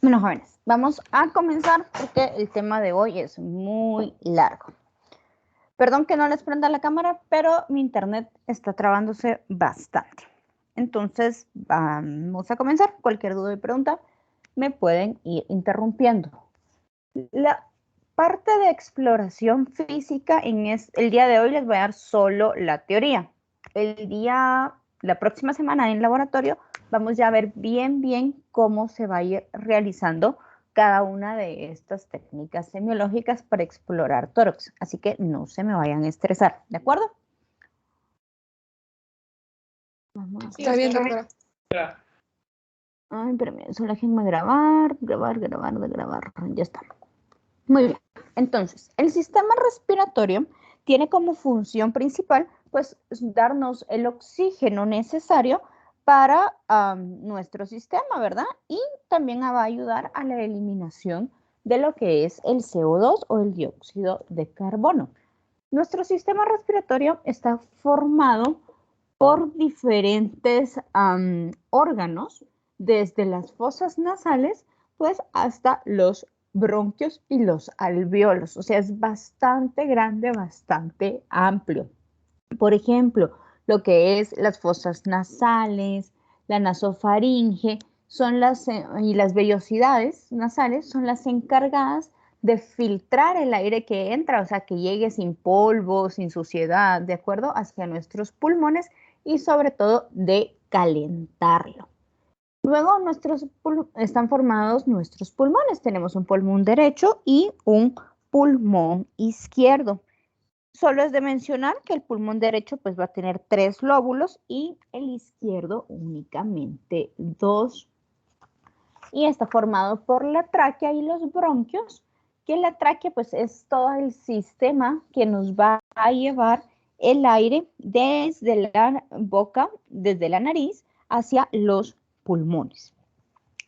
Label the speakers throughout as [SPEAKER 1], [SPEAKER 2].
[SPEAKER 1] Bueno, jóvenes, vamos a comenzar porque el tema de hoy es muy largo. Perdón que no les prenda la cámara, pero mi internet está trabándose bastante. Entonces, vamos a comenzar. Cualquier duda y pregunta me pueden ir interrumpiendo. La parte de exploración física el día de hoy les voy a dar solo la teoría. La próxima semana en laboratorio vamos ya a ver bien cómo se va a ir realizando cada una de estas técnicas semiológicas para explorar tórax. Así que no se me vayan a estresar, ¿de acuerdo?
[SPEAKER 2] Está bien, doctora.
[SPEAKER 1] Ay, espérame, solo déjenme grabar. Ya está. Muy bien. Entonces, el sistema respiratorio tiene como función principal, pues, darnos el oxígeno necesario para nuestro sistema, ¿verdad? Y también va a ayudar a la eliminación de lo que es el CO2 o el dióxido de carbono. Nuestro sistema respiratorio está formado por diferentes órganos, desde las fosas nasales, pues hasta los bronquios y los alvéolos. O sea, es bastante grande, bastante amplio. Por ejemplo, lo que es las fosas nasales, la nasofaringe, y las vellosidades nasales son las encargadas de filtrar el aire que entra, o sea, que llegue sin polvo, sin suciedad, ¿de acuerdo? Hacia nuestros pulmones y sobre todo de calentarlo. Luego están formados nuestros pulmones. Tenemos un pulmón derecho y un pulmón izquierdo. Solo es de mencionar que el pulmón derecho pues va a tener 3 lóbulos y el izquierdo únicamente 2. Y está formado por la tráquea y los bronquios, que la tráquea pues es todo el sistema que nos va a llevar el aire desde la boca, desde la nariz, hacia los pulmones.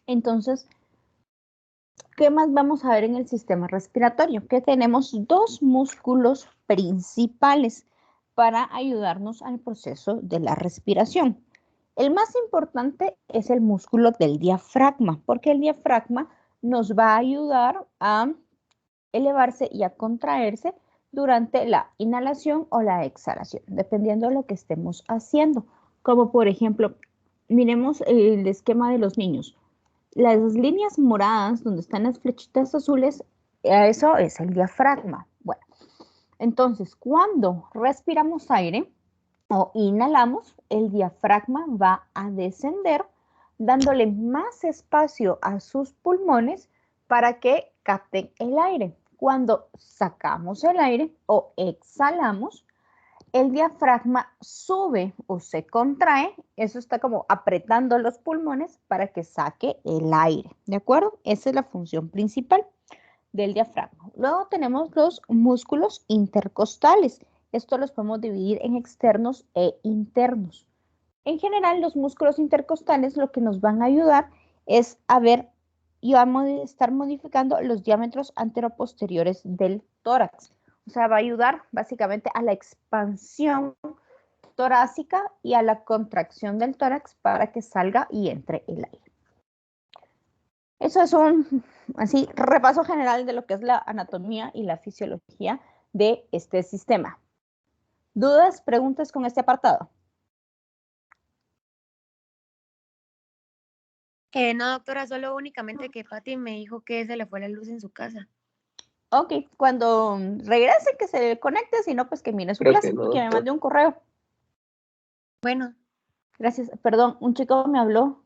[SPEAKER 1] Entonces, ¿qué más vamos a ver en el sistema respiratorio? Que tenemos 2 músculos principales para ayudarnos al proceso de la respiración. El más importante es el músculo del diafragma, porque el diafragma nos va a ayudar a elevarse y a contraerse durante la inhalación o la exhalación, dependiendo de lo que estemos haciendo. Como por ejemplo, miremos el esquema de los niños. Las líneas moradas, donde están las flechitas azules, eso es el diafragma. Bueno, entonces, cuando respiramos aire o inhalamos, el diafragma va a descender, dándole más espacio a sus pulmones para que capten el aire. Cuando sacamos el aire o exhalamos, el diafragma sube o se contrae, eso está como apretando los pulmones para que saque el aire, ¿de acuerdo? Esa es la función principal del diafragma. Luego tenemos los músculos intercostales. Esto los podemos dividir en externos e internos. En general, los músculos intercostales lo que nos van a ayudar es a ver y vamos a estar modificando los diámetros anteroposteriores del tórax. O sea, va a ayudar básicamente a la expansión torácica y a la contracción del tórax para que salga y entre el aire. Eso es un así repaso general de lo que es la anatomía y la fisiología de este sistema. ¿Dudas, preguntas con este apartado?
[SPEAKER 2] No, doctora, solo únicamente que Pati me dijo que se le fue la luz en su casa.
[SPEAKER 1] Ok, cuando regrese que se conecte, si no, pues que mire su clase, que me mande un correo.
[SPEAKER 2] Bueno.
[SPEAKER 1] Gracias. Perdón, un chico me habló.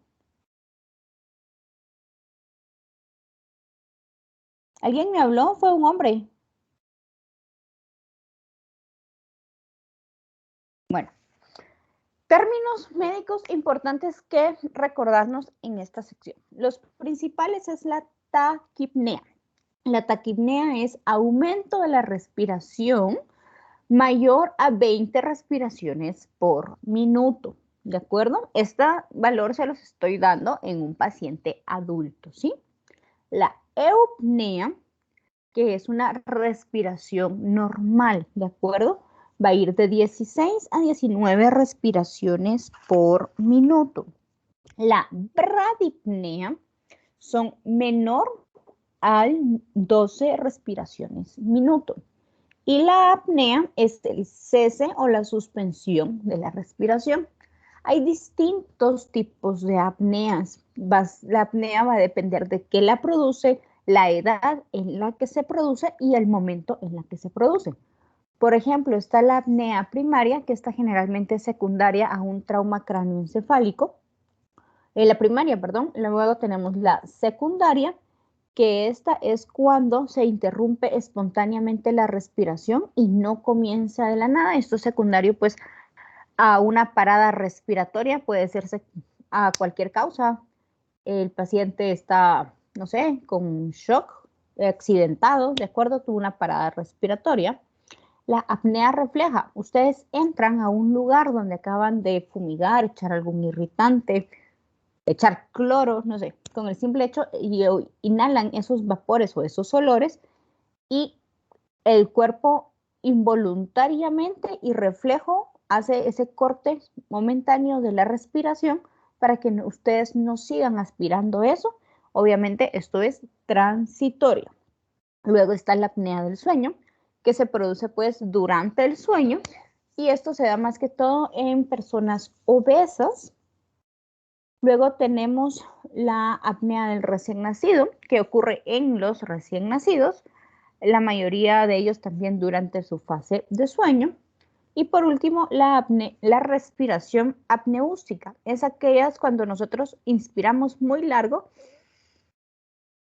[SPEAKER 1] ¿Alguien me habló? Fue un hombre. Bueno, términos médicos importantes que recordarnos en esta sección. Los principales es la taquipnea. La taquipnea es aumento de la respiración mayor a 20 respiraciones por minuto, ¿de acuerdo? Este valor se los estoy dando en un paciente adulto, ¿sí? La eupnea, que es una respiración normal, ¿de acuerdo? Va a ir de 16 a 19 respiraciones por minuto. La bradipnea son menor a 12 respiraciones minuto. Y la apnea es el cese o la suspensión de la respiración. Hay distintos tipos de apneas. La apnea va a depender de qué la produce, la edad en la que se produce y el momento en la que se produce. Por ejemplo, está la apnea primaria, que está generalmente secundaria a un trauma cráneoencefálico. La primaria, perdón. Luego tenemos la secundaria, que esta es cuando se interrumpe espontáneamente la respiración y no comienza de la nada. Esto es secundario, pues, a una parada respiratoria, puede ser a cualquier causa. El paciente está, no sé, con un shock, accidentado, ¿de acuerdo? Tuvo una parada respiratoria. La apnea refleja. Ustedes entran a un lugar donde acaban de fumigar, echar algún irritante, echar cloro, no sé, con el simple hecho, y inhalan esos vapores o esos olores y el cuerpo involuntariamente y reflejo hace ese corte momentáneo de la respiración para que ustedes no sigan aspirando eso. Obviamente esto es transitorio. Luego está la apnea del sueño, que se produce pues durante el sueño y esto se da más que todo en personas obesas. Luego tenemos la apnea del recién nacido, que ocurre en los recién nacidos, la mayoría de ellos también durante su fase de sueño. Y por último, la respiración apneústica, es aquellas cuando nosotros inspiramos muy largo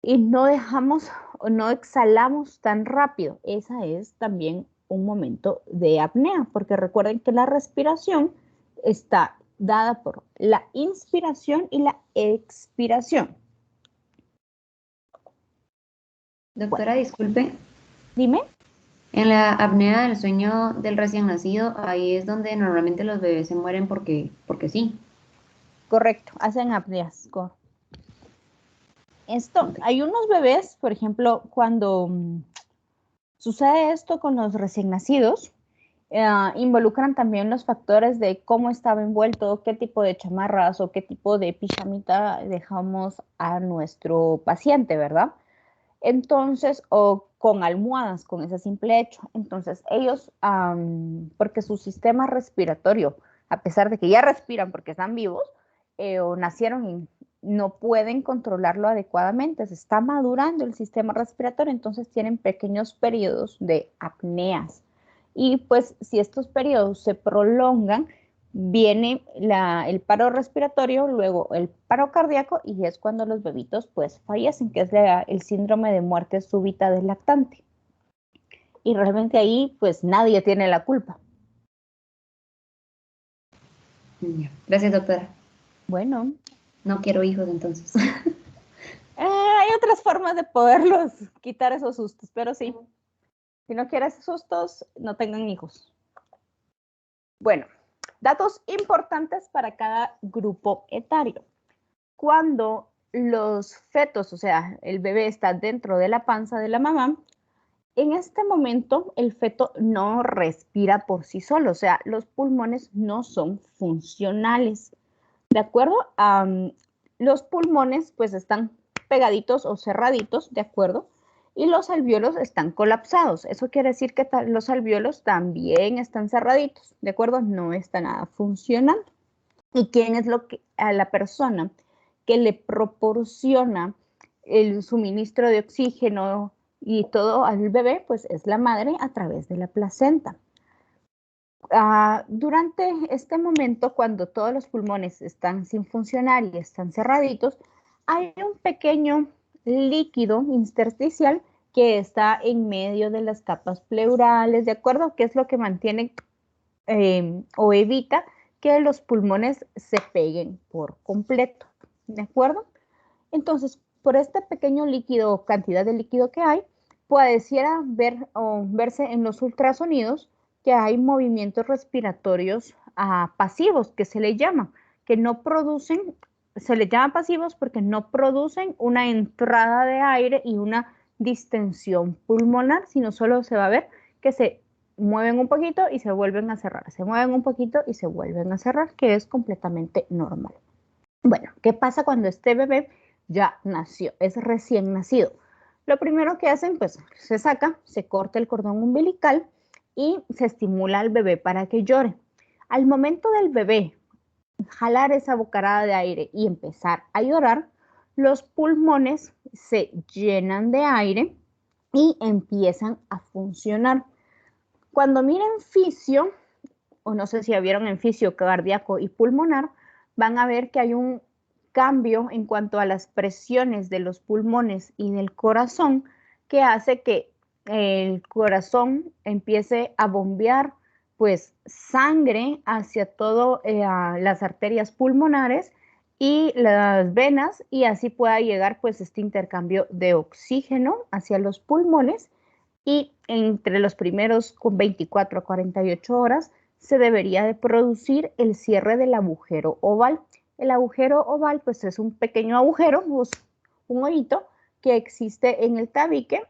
[SPEAKER 1] y no dejamos o no exhalamos tan rápido. Esa es también un momento de apnea, porque recuerden que la respiración está dada por la inspiración y la expiración.
[SPEAKER 3] Doctora, disculpe.
[SPEAKER 1] Dime.
[SPEAKER 3] En la apnea del sueño del recién nacido, ahí es donde normalmente los bebés se mueren porque sí.
[SPEAKER 1] Correcto, hacen apneas. Hay unos bebés, por ejemplo, cuando sucede esto con los recién nacidos, involucran también los factores de cómo estaba envuelto, qué tipo de chamarras o qué tipo de pijamita dejamos a nuestro paciente, ¿verdad? Entonces, o con almohadas, con ese simple hecho. Entonces, ellos, porque su sistema respiratorio, a pesar de que ya respiran porque están vivos, o nacieron y no pueden controlarlo adecuadamente, se está madurando el sistema respiratorio, entonces tienen pequeños periodos de apneas. Y pues si estos periodos se prolongan, viene el paro respiratorio, luego el paro cardíaco y es cuando los bebitos pues fallecen, que es el síndrome de muerte súbita del lactante. Y realmente ahí pues nadie tiene la culpa.
[SPEAKER 3] Gracias, doctora.
[SPEAKER 1] Bueno.
[SPEAKER 3] No quiero hijos entonces.
[SPEAKER 1] Hay otras formas de poderlos quitar esos sustos, pero sí. Si no quieres sustos, no tengan hijos. Bueno, datos importantes para cada grupo etario. Cuando los fetos, o sea, el bebé está dentro de la panza de la mamá, en este momento el feto no respira por sí solo, o sea, los pulmones no son funcionales. ¿De acuerdo? Los pulmones pues están pegaditos o cerraditos, ¿de acuerdo? Y los alvéolos están colapsados. Eso quiere decir que los alvéolos también están cerraditos, ¿de acuerdo? No está nada funcionando. ¿Y quién es a la persona que le proporciona el suministro de oxígeno y todo al bebé? Pues es la madre a través de la placenta. Durante este momento, cuando todos los pulmones están sin funcionar y están cerraditos, hay un pequeño líquido intersticial que está en medio de las capas pleurales, ¿de acuerdo? Que es lo que mantiene o evita que los pulmones se peguen por completo, ¿de acuerdo? Entonces, por este pequeño líquido o cantidad de líquido que hay, pudiera verse en los ultrasonidos que hay movimientos respiratorios pasivos, que se le llama, que no producen, se les llama pasivos porque no producen una entrada de aire y una distensión pulmonar, sino solo se va a ver que se mueven un poquito y se vuelven a cerrar, se mueven un poquito y se vuelven a cerrar, que es completamente normal. Bueno, ¿qué pasa cuando este bebé ya nació, es recién nacido. Lo primero que hacen, pues se saca, se corta el cordón umbilical y se estimula al bebé para que llore. Al momento del bebé jalar esa bocarada de aire y empezar a llorar, los pulmones se llenan de aire y empiezan a funcionar. Cuando miren fisio, o no sé si ya vieron en fisio cardíaco y pulmonar, van a ver que hay un cambio en cuanto a las presiones de los pulmones y del corazón que hace que el corazón empiece a bombear pues sangre hacia todas las arterias pulmonares y las venas y así pueda llegar pues este intercambio de oxígeno hacia los pulmones y entre los primeros 24 a 48 horas se debería de producir el cierre del agujero oval. El agujero oval pues es un pequeño agujero, un hoyito que existe en el tabique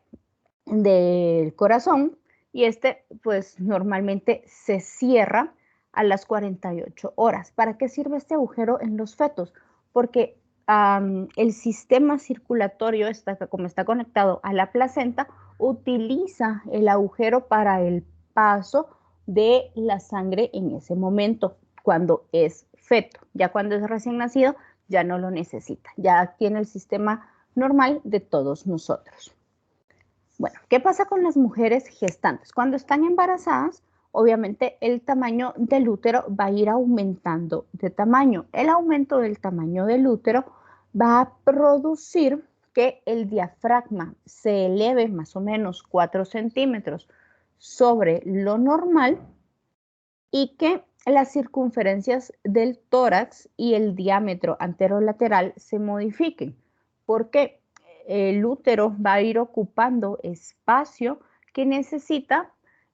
[SPEAKER 1] del corazón y este pues normalmente se cierra a las 48 horas. ¿Para qué sirve este agujero en los fetos? Porque el sistema circulatorio, como está conectado a la placenta, utiliza el agujero para el paso de la sangre en ese momento, cuando es feto. Ya cuando es recién nacido, ya no lo necesita. Ya tiene el sistema normal de todos nosotros. Bueno, ¿qué pasa con las mujeres gestantes? Cuando están embarazadas, obviamente el tamaño del útero va a ir aumentando de tamaño. El aumento del tamaño del útero va a producir que el diafragma se eleve más o menos 4 centímetros sobre lo normal y que las circunferencias del tórax y el diámetro anterolateral se modifiquen. ¿Por qué? El útero va a ir ocupando espacio que necesita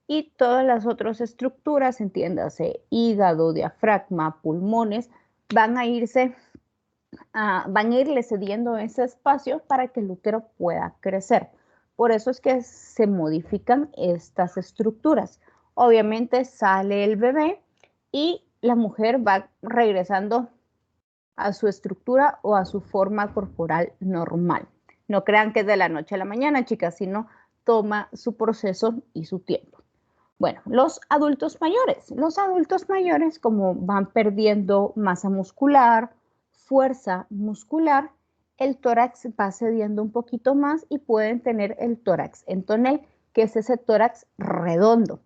[SPEAKER 1] y todas las otras estructuras, entiéndase, hígado, diafragma, pulmones, van a irle cediendo ese espacio para que el útero pueda crecer. Por eso es que se modifican estas estructuras. Obviamente sale el bebé y la mujer va regresando a su estructura o a su forma corporal normal. No crean que es de la noche a la mañana, chicas, sino toma su proceso y su tiempo. Bueno, los adultos mayores como van perdiendo masa muscular, fuerza muscular, el tórax va cediendo un poquito más y pueden tener el tórax en tonel, que es ese tórax redondo.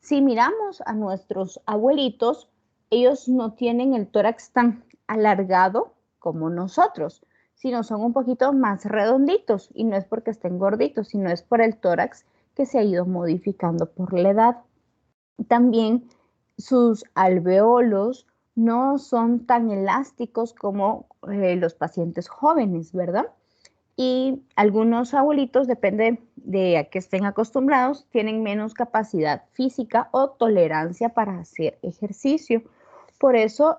[SPEAKER 1] Si miramos a nuestros abuelitos, ellos no tienen el tórax tan alargado como nosotros, sino son un poquito más redonditos y no es porque estén gorditos, sino es por el tórax que se ha ido modificando por la edad. También sus alveolos no son tan elásticos como los pacientes jóvenes, ¿verdad? Y algunos abuelitos, depende de a qué estén acostumbrados, tienen menos capacidad física o tolerancia para hacer ejercicio. Por eso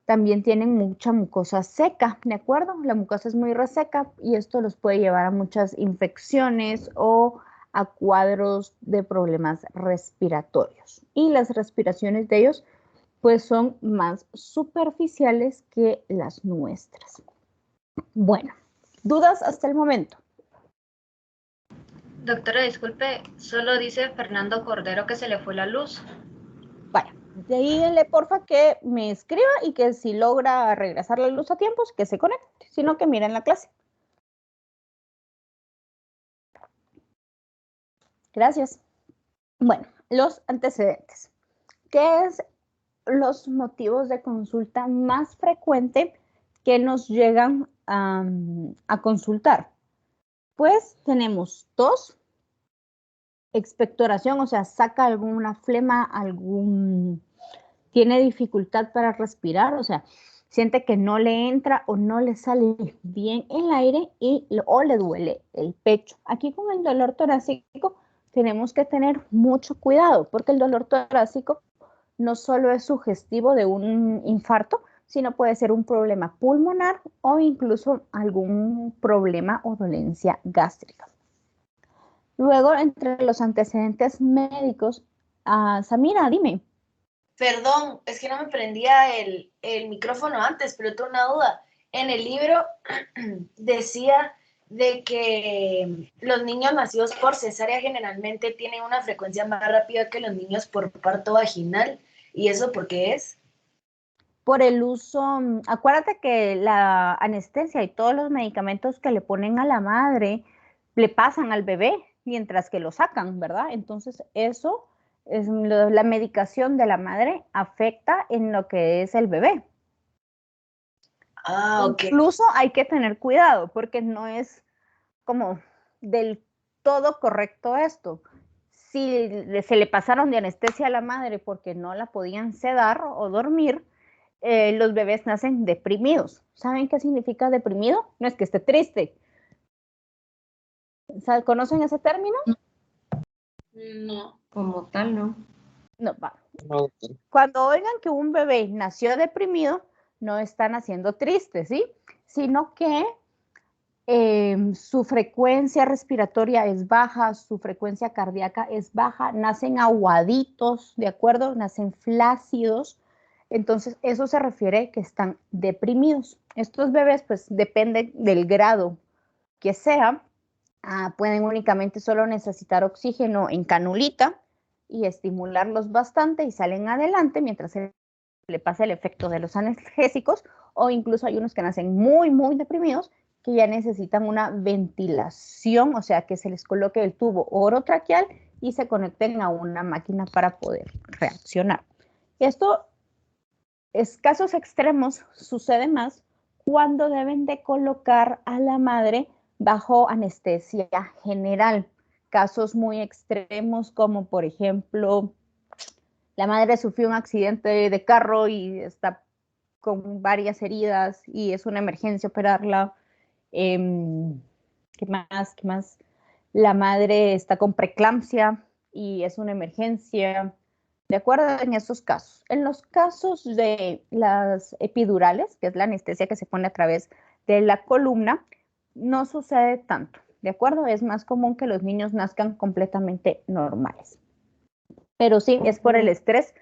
[SPEAKER 1] también tienen mucha mucosa seca, ¿de acuerdo? La mucosa es muy reseca y esto los puede llevar a muchas infecciones o a cuadros de problemas respiratorios. Y las respiraciones de ellos pues son más superficiales que las nuestras. Bueno, ¿dudas hasta el momento?
[SPEAKER 3] Doctora, disculpe, solo dice Fernando Cordero que se le fue la luz.
[SPEAKER 1] Vaya, díganle porfa que me escriba y que si logra regresar la luz a tiempos, que se conecte, sino que miren la clase. Gracias. Bueno, los antecedentes. ¿Qué es los motivos de consulta más frecuente que nos llegan a consultar? Pues tenemos tos, expectoración, o sea, saca alguna flema, tiene dificultad para respirar, o sea, siente que no le entra o no le sale bien el aire o le duele el pecho. Aquí con el dolor torácico tenemos que tener mucho cuidado porque el dolor torácico no solo es sugestivo de un infarto, sino puede ser un problema pulmonar o incluso algún problema o dolencia gástrica. Luego, entre los antecedentes médicos, Samira, dime.
[SPEAKER 4] Perdón, es que no me prendía el micrófono antes, pero tengo una duda. en el libro decía de que los niños nacidos por cesárea generalmente tienen una frecuencia más rápida que los niños por parto vaginal. ¿Y eso por qué es?
[SPEAKER 1] Por el uso, acuérdate que la anestesia y todos los medicamentos que le ponen a la madre le pasan al bebé mientras que lo sacan, ¿verdad? Entonces eso es la medicación de la madre afecta en lo que es el bebé.
[SPEAKER 4] Ah, ok.
[SPEAKER 1] Incluso hay que tener cuidado porque no es como del todo correcto esto. Si se le pasaron de anestesia a la madre porque no la podían sedar o dormir, los bebés nacen deprimidos. ¿Saben qué significa deprimido? No es que esté triste. ¿Conocen ese término?
[SPEAKER 2] No.
[SPEAKER 3] Como tal, ¿no?
[SPEAKER 1] No, va. Cuando oigan que un bebé nació deprimido, no están haciendo triste, ¿sí? Sino que su frecuencia respiratoria es baja, su frecuencia cardíaca es baja, nacen aguaditos, ¿de acuerdo? Nacen flácidos. Entonces, eso se refiere que están deprimidos. Estos bebés, pues, depende del grado que sea, pueden únicamente solo necesitar oxígeno en canulita y estimularlos bastante y salen adelante mientras se le pasa el efecto de los analgésicos, o incluso hay unos que nacen muy, muy deprimidos que ya necesitan una ventilación, o sea, que se les coloque el tubo orotraqueal y se conecten a una máquina para poder reaccionar. Esto es casos extremos, sucede más cuando deben de colocar a la madre bajo anestesia general. Casos muy extremos como por ejemplo la madre sufrió un accidente de carro y está con varias heridas y es una emergencia operarla. ¿Qué más? ¿Qué más? La madre está con preeclampsia y es una emergencia. De acuerdo en esos casos. En los casos de las epidurales, que es la anestesia que se pone a través de la columna, no sucede tanto. ¿De acuerdo? Es más común que los niños nazcan completamente normales. Pero sí, es por el estrés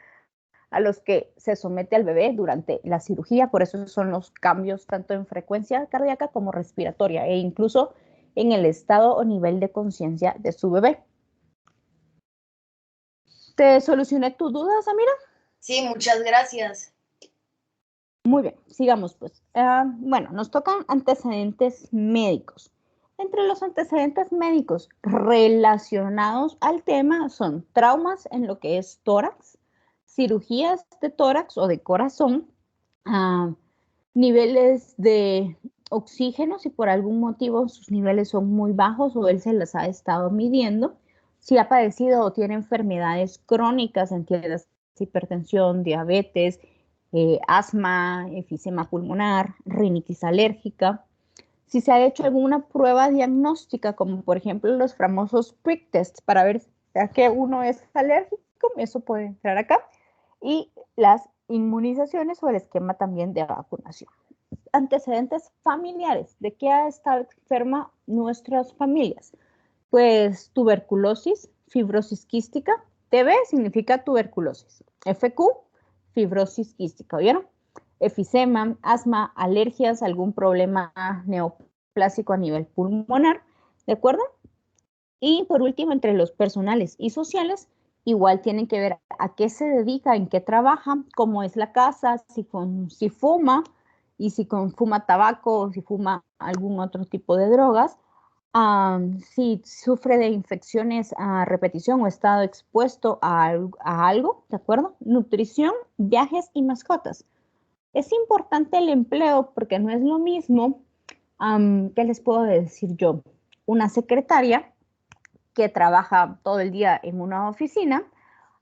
[SPEAKER 1] a los que se somete al bebé durante la cirugía, por eso son los cambios tanto en frecuencia cardíaca como respiratoria e incluso en el estado o nivel de conciencia de su bebé. ¿Te solucioné tu duda, Samira?
[SPEAKER 4] Sí, muchas gracias.
[SPEAKER 1] Muy bien, sigamos pues. Bueno, nos tocan antecedentes médicos. Entre los antecedentes médicos relacionados al tema son traumas en lo que es tórax, cirugías de tórax o de corazón, niveles de oxígeno, si por algún motivo sus niveles son muy bajos o él se las ha estado midiendo, si ha padecido o tiene enfermedades crónicas, entiendes, hipertensión, diabetes, asma, enfisema pulmonar, rinitis alérgica. Si se ha hecho alguna prueba diagnóstica, como por ejemplo los famosos prick tests para ver a qué uno es alérgico, eso puede entrar acá. Y las inmunizaciones o el esquema también de vacunación. Antecedentes familiares, ¿de qué ha estado enferma nuestras familias? Pues tuberculosis, fibrosis quística, TB significa tuberculosis, FQ, fibrosis quística, ¿oyeron? Efisema, asma, alergias, algún problema neoplásico a nivel pulmonar, ¿de acuerdo? Y por último, entre los personales y sociales, igual tienen que ver a qué se dedica, en qué trabaja, cómo es la casa, si fuma y si fuma tabaco o si fuma algún otro tipo de drogas, si sufre de infecciones a repetición o estado expuesto a algo, ¿de acuerdo? Nutrición, viajes y mascotas. Es importante el empleo porque no es lo mismo, ¿qué les puedo decir yo? Una secretaria que trabaja todo el día en una oficina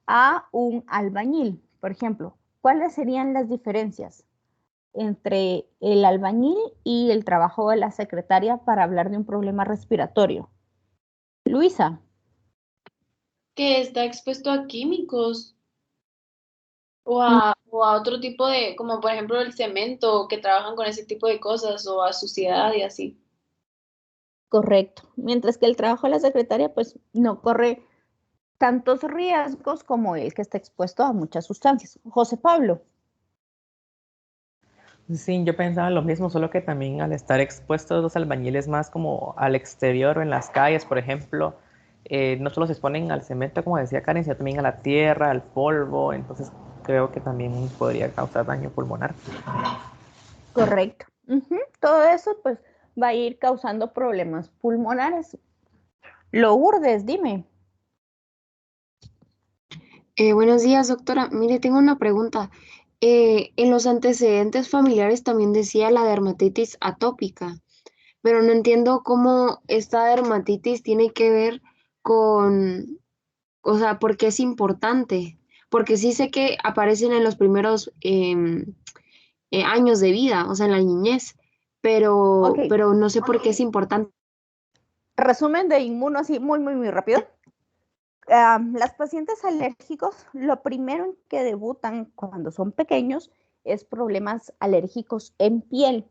[SPEAKER 1] a un albañil, por ejemplo. ¿Cuáles serían las diferencias entre el albañil y el trabajo de la secretaria para hablar de un problema respiratorio? Luisa.
[SPEAKER 2] Que está expuesto a químicos o a otro tipo de, como por ejemplo el cemento, que trabajan con ese tipo de cosas, o a suciedad y así.
[SPEAKER 1] Correcto. Mientras que el trabajo de la secretaria, pues no corre tantos riesgos como el que está expuesto a muchas sustancias. José Pablo.
[SPEAKER 5] Sí, yo pensaba lo mismo, solo que también al estar expuestos los albañiles más como al exterior o en las calles, por ejemplo, no solo se exponen al cemento, como decía Karen, sino también a la tierra, al polvo, entonces creo que también podría causar daño pulmonar.
[SPEAKER 1] Correcto. Ujú. Todo eso pues va a ir causando problemas pulmonares. Lourdes, dime.
[SPEAKER 6] Buenos días, doctora. Mire, tengo una pregunta. En los antecedentes familiares también decía la dermatitis atópica, pero no entiendo cómo esta dermatitis tiene que ver con, o sea, por qué es importante. Porque sí sé que aparecen en los primeros años de vida, o sea, en la niñez,
[SPEAKER 1] Ok,
[SPEAKER 6] pero no sé por qué es importante.
[SPEAKER 1] resumen de inmuno así muy rápido. Las pacientes alérgicos, lo primero en que debutan cuando son pequeños es problemas alérgicos en piel.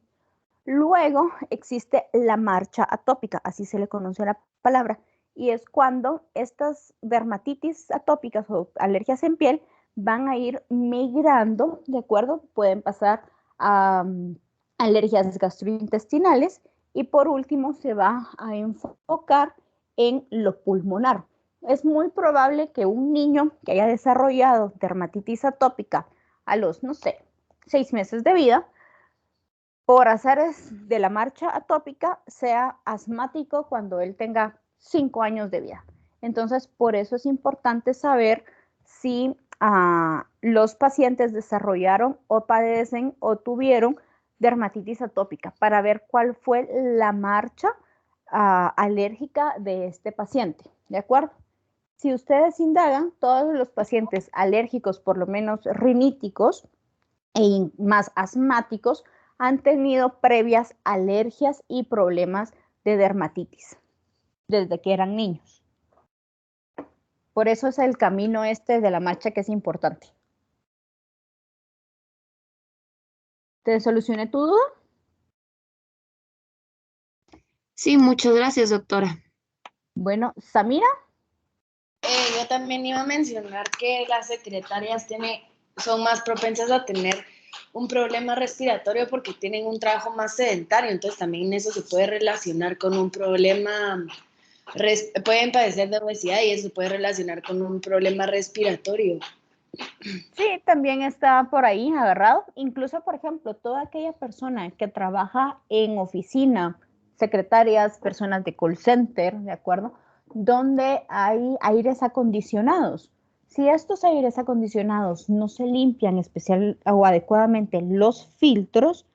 [SPEAKER 1] Luego existe la marcha atópica, así se le conoce la palabra, y es cuando estas dermatitis atópicas o alergias en piel van a ir migrando, ¿de acuerdo? Pueden pasar a alergias gastrointestinales y por último se va a enfocar en lo pulmonar. Es muy probable que un niño que haya desarrollado dermatitis atópica a los, no sé, 6 meses de vida, por azares de la marcha atópica, sea asmático cuando él tenga 5 años de vida. Entonces, por eso es importante saber si los pacientes desarrollaron o padecen o tuvieron dermatitis atópica para ver cuál fue la marcha alérgica de este paciente. ¿De acuerdo? Si ustedes indagan, todos los pacientes alérgicos, por lo menos riníticos e más asmáticos, han tenido previas alergias y problemas de dermatitis desde que eran niños. Por eso es el camino este de la marcha que es importante. ¿Te solucioné tu duda?
[SPEAKER 6] Sí, muchas gracias, doctora.
[SPEAKER 1] Bueno, Samira.
[SPEAKER 4] Yo también iba a mencionar que las secretarias son más propensas a tener un problema respiratorio porque tienen un trabajo más sedentario, entonces también eso se puede relacionar con un problema, pueden padecer de obesidad y eso se puede relacionar con un problema respiratorio.
[SPEAKER 1] Sí, también está por ahí agarrado. Incluso, por ejemplo, toda aquella persona que trabaja en oficina, secretarias, personas de call center, ¿de acuerdo? Donde hay aires acondicionados. Si estos aires acondicionados no se limpian especial o adecuadamente los filtros,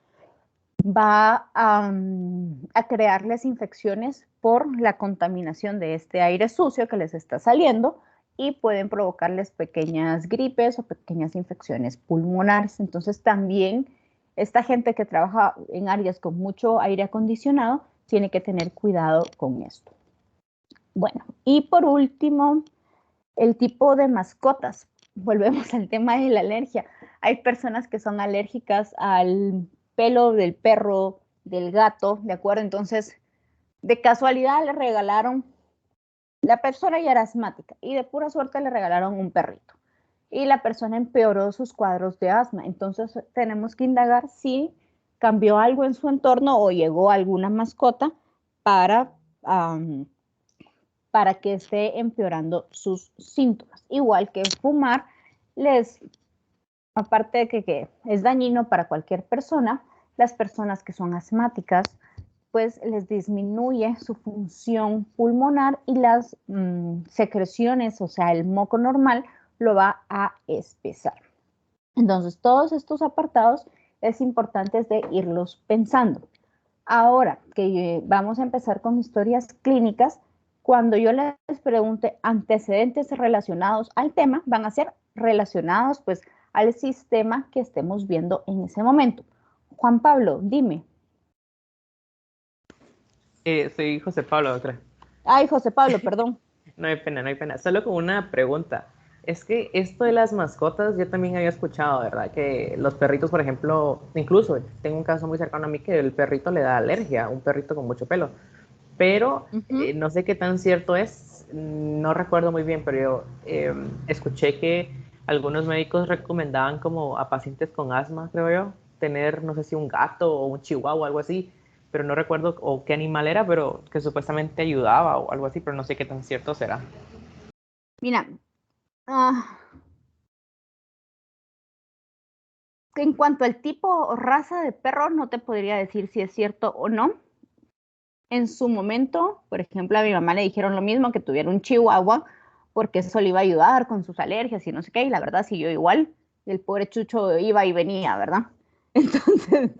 [SPEAKER 1] va a crearles infecciones por la contaminación de este aire sucio que les está saliendo y pueden provocarles pequeñas gripes o pequeñas infecciones pulmonares. Entonces también esta gente que trabaja en áreas con mucho aire acondicionado tiene que tener cuidado con esto. Bueno, y por último, el tipo de mascotas. Volvemos al tema de la alergia. Hay personas que son alérgicas al pelo del perro, del gato, ¿de acuerdo? Entonces, de casualidad le regalaron, la persona ya era asmática y de pura suerte le regalaron un perrito. Y la persona empeoró sus cuadros de asma. Entonces, tenemos que indagar si cambió algo en su entorno o llegó alguna mascota para para que esté empeorando sus síntomas. Igual que fumar, aparte de que es dañino para cualquier persona, las personas que son asmáticas, pues les disminuye su función pulmonar y las secreciones, o sea, el moco normal, lo va a espesar. Entonces, todos estos apartados es importante de irlos pensando. Ahora que vamos a empezar con historias clínicas, cuando yo les pregunte antecedentes relacionados al tema, van a ser relacionados pues al sistema que estemos viendo en ese momento. Juan Pablo, dime.
[SPEAKER 5] Soy José Pablo, doctora.
[SPEAKER 1] Ay, José Pablo, perdón.
[SPEAKER 5] No hay pena, no hay pena. Solo con una pregunta. Es que esto de las mascotas, yo también había escuchado, ¿verdad? Que los perritos, por ejemplo, incluso tengo un caso muy cercano a mí que el perrito le da alergia, un perrito con mucho pelo. Pero no sé qué tan cierto es, no recuerdo muy bien, pero yo escuché que algunos médicos recomendaban como a pacientes con asma, creo yo, tener, no sé si un gato o un chihuahua o algo así, pero no recuerdo o qué animal era, pero que supuestamente ayudaba o algo así, pero no sé qué tan cierto será.
[SPEAKER 1] Mira, en cuanto al tipo o raza de perro, no te podría decir si es cierto o no. En su momento, por ejemplo, a mi mamá le dijeron lo mismo, que tuviera un chihuahua, porque eso le iba a ayudar con sus alergias y no sé qué, y la verdad siguió igual. El pobre Chucho iba y venía, ¿verdad? Entonces,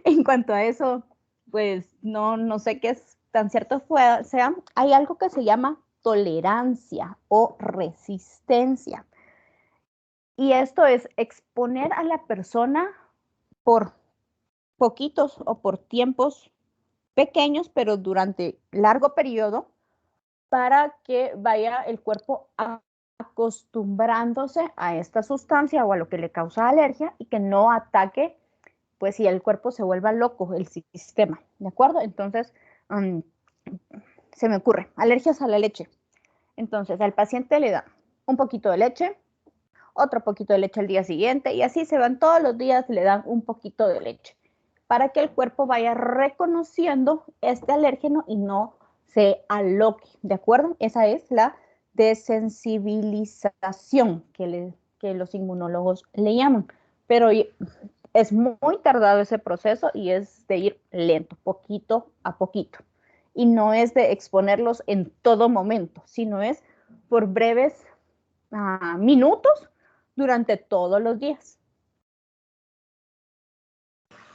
[SPEAKER 1] en cuanto a eso, pues no sé qué es tan cierto sea. Hay algo que se llama tolerancia o resistencia. Y esto es exponer a la persona por poquitos o por tiempos pequeños, pero durante largo periodo, para que vaya el cuerpo acostumbrándose a esta sustancia o a lo que le causa alergia y que no ataque, pues si el cuerpo se vuelva loco, el sistema, ¿de acuerdo? Entonces, se me ocurre, alergias a la leche. Entonces, al paciente le da un poquito de leche, otro poquito de leche al día siguiente y así se van todos los días, le dan un poquito de leche para que el cuerpo vaya reconociendo este alérgeno y no se aloque, ¿de acuerdo? Esa es la desensibilización que los inmunólogos le llaman, pero es muy tardado ese proceso y es de ir lento, poquito a poquito. Y no es de exponerlos en todo momento, sino es por breves minutos durante todos los días.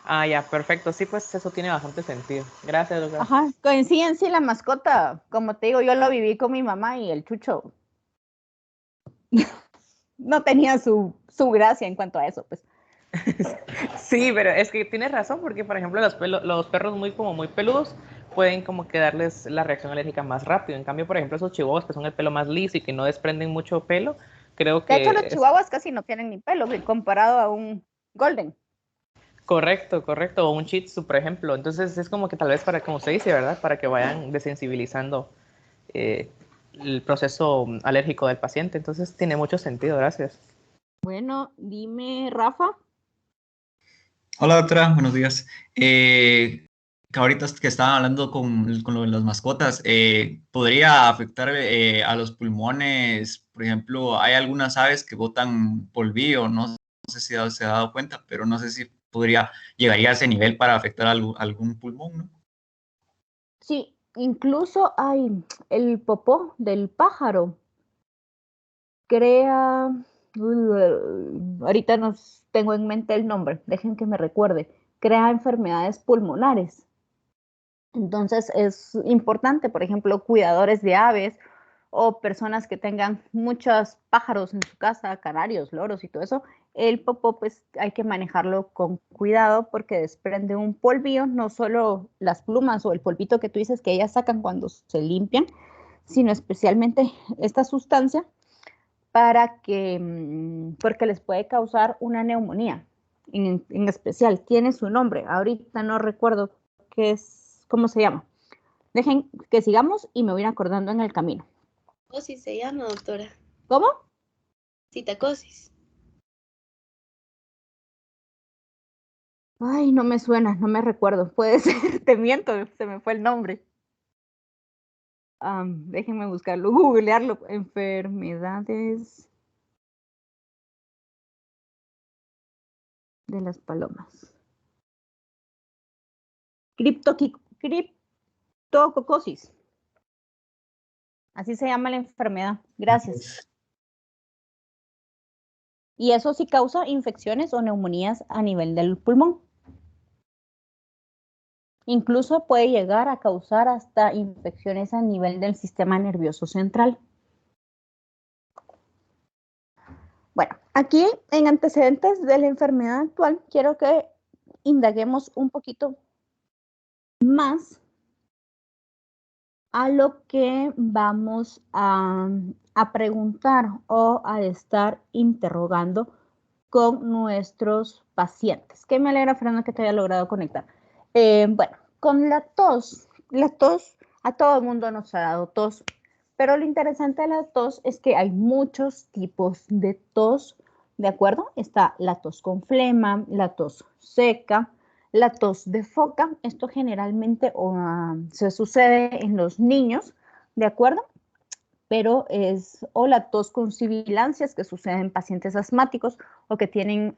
[SPEAKER 5] Ah, ya, perfecto. Sí, pues eso tiene bastante sentido. Gracias, doctora.
[SPEAKER 1] Ajá, coinciden sí la mascota, como te digo, yo lo viví con mi mamá y el Chucho no tenía su gracia en cuanto a eso, pues.
[SPEAKER 5] Sí, pero es que tienes razón, porque por ejemplo los perros muy peludos pueden como que darles la reacción alérgica más rápido. En cambio, por ejemplo, esos chihuahuas que son el pelo más liso y que no desprenden mucho pelo, creo
[SPEAKER 1] De hecho, los
[SPEAKER 5] que es
[SPEAKER 1] chihuahuas casi no tienen ni pelo, comparado a un golden.
[SPEAKER 5] correcto, o un shih tzu, por ejemplo. Entonces es como que tal vez para, como usted dice, ¿verdad? Para que vayan desensibilizando eh, el proceso alérgico del paciente. Entonces tiene mucho sentido, gracias.
[SPEAKER 1] Bueno, dime, Rafa.
[SPEAKER 7] Hola doctora, buenos días. Que ahorita que estaban hablando con lo de las mascotas, ¿podría afectar a los pulmones? Por ejemplo, hay algunas aves que botan polvillo, no sé si se ha dado cuenta, pero no sé si llegaría a ese nivel para afectar algún pulmón, ¿no?
[SPEAKER 1] Sí, incluso hay el popó del pájaro. Crea, ahorita no tengo en mente el nombre, dejen que me recuerde, crea enfermedades pulmonares. Entonces es importante, por ejemplo, cuidadores de aves o personas que tengan muchos pájaros en su casa, canarios, loros y todo eso, el popó pues hay que manejarlo con cuidado porque desprende un polvillo, no solo las plumas o el polvito que tú dices que ellas sacan cuando se limpian, sino especialmente esta sustancia porque les puede causar una neumonía en especial. Tiene su nombre, ahorita no recuerdo cómo se llama. Dejen que sigamos y me voy acordando en el camino.
[SPEAKER 2] Citacosis se llama, doctora.
[SPEAKER 1] ¿Cómo?
[SPEAKER 2] Citacosis.
[SPEAKER 1] Ay, no me suena, no me recuerdo. Puede ser, te miento, se me fue el nombre. Déjenme buscarlo, googlearlo. Enfermedades de las palomas. Criptococosis. Así se llama la enfermedad. Gracias. Y eso sí causa infecciones o neumonías a nivel del pulmón. Incluso puede llegar a causar hasta infecciones a nivel del sistema nervioso central. Bueno, aquí en antecedentes de la enfermedad actual, quiero que indaguemos un poquito más a lo que vamos a preguntar o a estar interrogando con nuestros pacientes. Que me alegra, Fernanda, que te haya logrado conectar. Bueno, con la tos a todo el mundo nos ha dado tos, pero lo interesante de la tos es que hay muchos tipos de tos ¿de acuerdo? Está la tos con flema, la tos seca, la tos de foca. Esto generalmente se sucede en los niños, ¿de acuerdo? Pero o la tos con sibilancias, que sucede en pacientes asmáticos o que tienen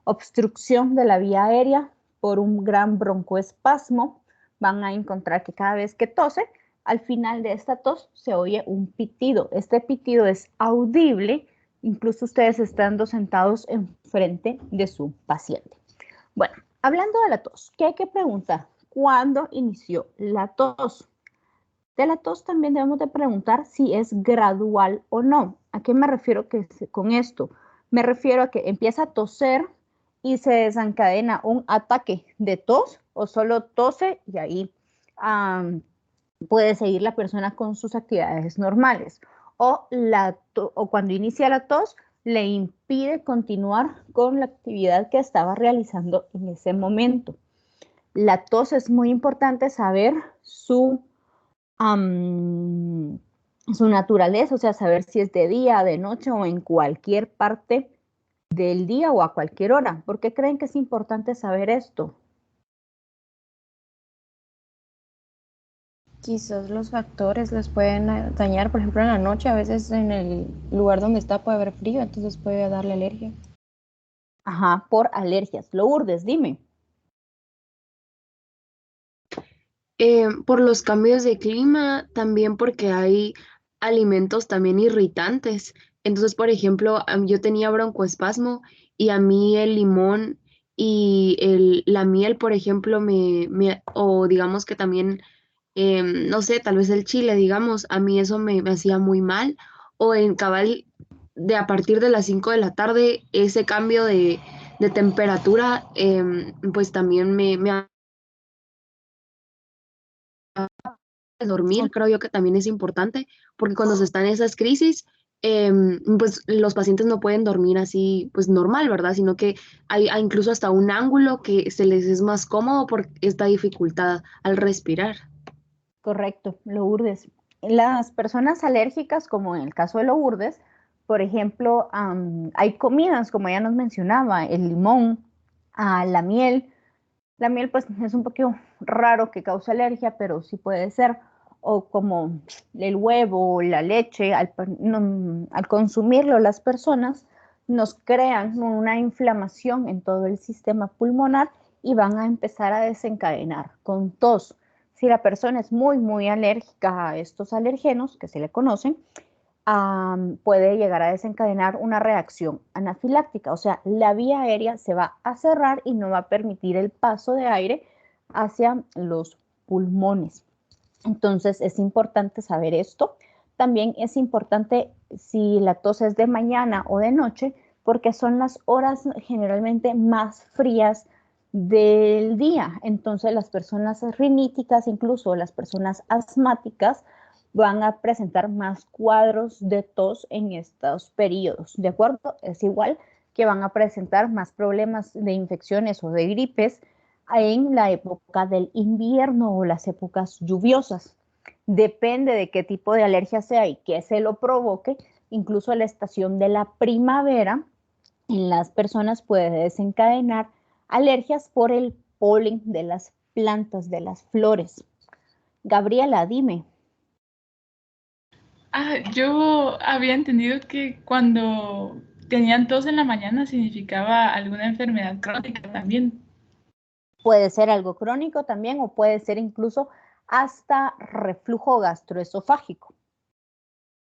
[SPEAKER 1] obstrucción de la vía aérea por un gran broncoespasmo. Van a encontrar que cada vez que tose, al final de esta tos se oye un pitido. Este pitido es audible, incluso ustedes estando sentados enfrente de su paciente. Bueno, hablando de la tos, ¿qué hay que preguntar? ¿Cuándo inició la tos? De la tos también debemos de preguntar si es gradual o no. ¿A qué me refiero con esto? Me refiero a que empieza a toser y se desencadena un ataque de tos o solo tose y ahí puede seguir la persona con sus actividades normales. O cuando inicia la tos le impide continuar con la actividad que estaba realizando en ese momento. La tos es muy importante saber su naturaleza, o sea, saber si es de día, de noche o en cualquier parte del día o a cualquier hora. ¿Por qué creen que es importante saber esto?
[SPEAKER 6] Quizás los factores les pueden dañar, por ejemplo, en la noche, a veces en el lugar donde está puede haber frío, entonces puede darle alergia.
[SPEAKER 1] Ajá, por alergias. Lourdes, dime.
[SPEAKER 6] Por los cambios de clima, también porque hay alimentos también irritantes. Entonces, por ejemplo, yo tenía broncoespasmo y a mí el limón y la miel, por ejemplo, o digamos que también, no sé, tal vez el chile, digamos, a mí eso me hacía muy mal. O en cabal, a partir de las 5 de la tarde, ese cambio de temperatura, pues también me dormir, creo yo que también es importante, porque cuando se está en esas crisis, pues los pacientes no pueden dormir así, pues normal, ¿verdad? Sino que hay incluso hasta un ángulo que se les es más cómodo por esta dificultad al respirar.
[SPEAKER 1] Correcto, Lourdes. Las personas alérgicas, como en el caso de Lourdes, por ejemplo, hay comidas, como ella nos mencionaba, el limón, la miel. La miel, pues, es un poquito raro que cause alergia, pero sí puede ser. O como el huevo, la leche, al consumirlo las personas, nos crean una inflamación en todo el sistema pulmonar y van a empezar a desencadenar con tos. Si la persona es muy, muy alérgica a estos alergenos que se le conocen, puede llegar a desencadenar una reacción anafiláctica, o sea, la vía aérea se va a cerrar y no va a permitir el paso de aire hacia los pulmones. Entonces es importante saber esto. También es importante si la tos es de mañana o de noche, porque son las horas generalmente más frías del día. Entonces las personas riníticas, incluso las personas asmáticas, van a presentar más cuadros de tos en estos periodos, ¿de acuerdo? Es igual que van a presentar más problemas de infecciones o de gripes en la época del invierno o las épocas lluviosas. Depende de qué tipo de alergia sea y qué se lo provoque, incluso la estación de la primavera en las personas puede desencadenar alergias por el polen de las plantas, de las flores. Gabriela, dime.
[SPEAKER 8] Yo había entendido que cuando tenían tos en la mañana significaba alguna enfermedad crónica también.
[SPEAKER 1] Puede ser algo crónico también o puede ser incluso hasta reflujo gastroesofágico,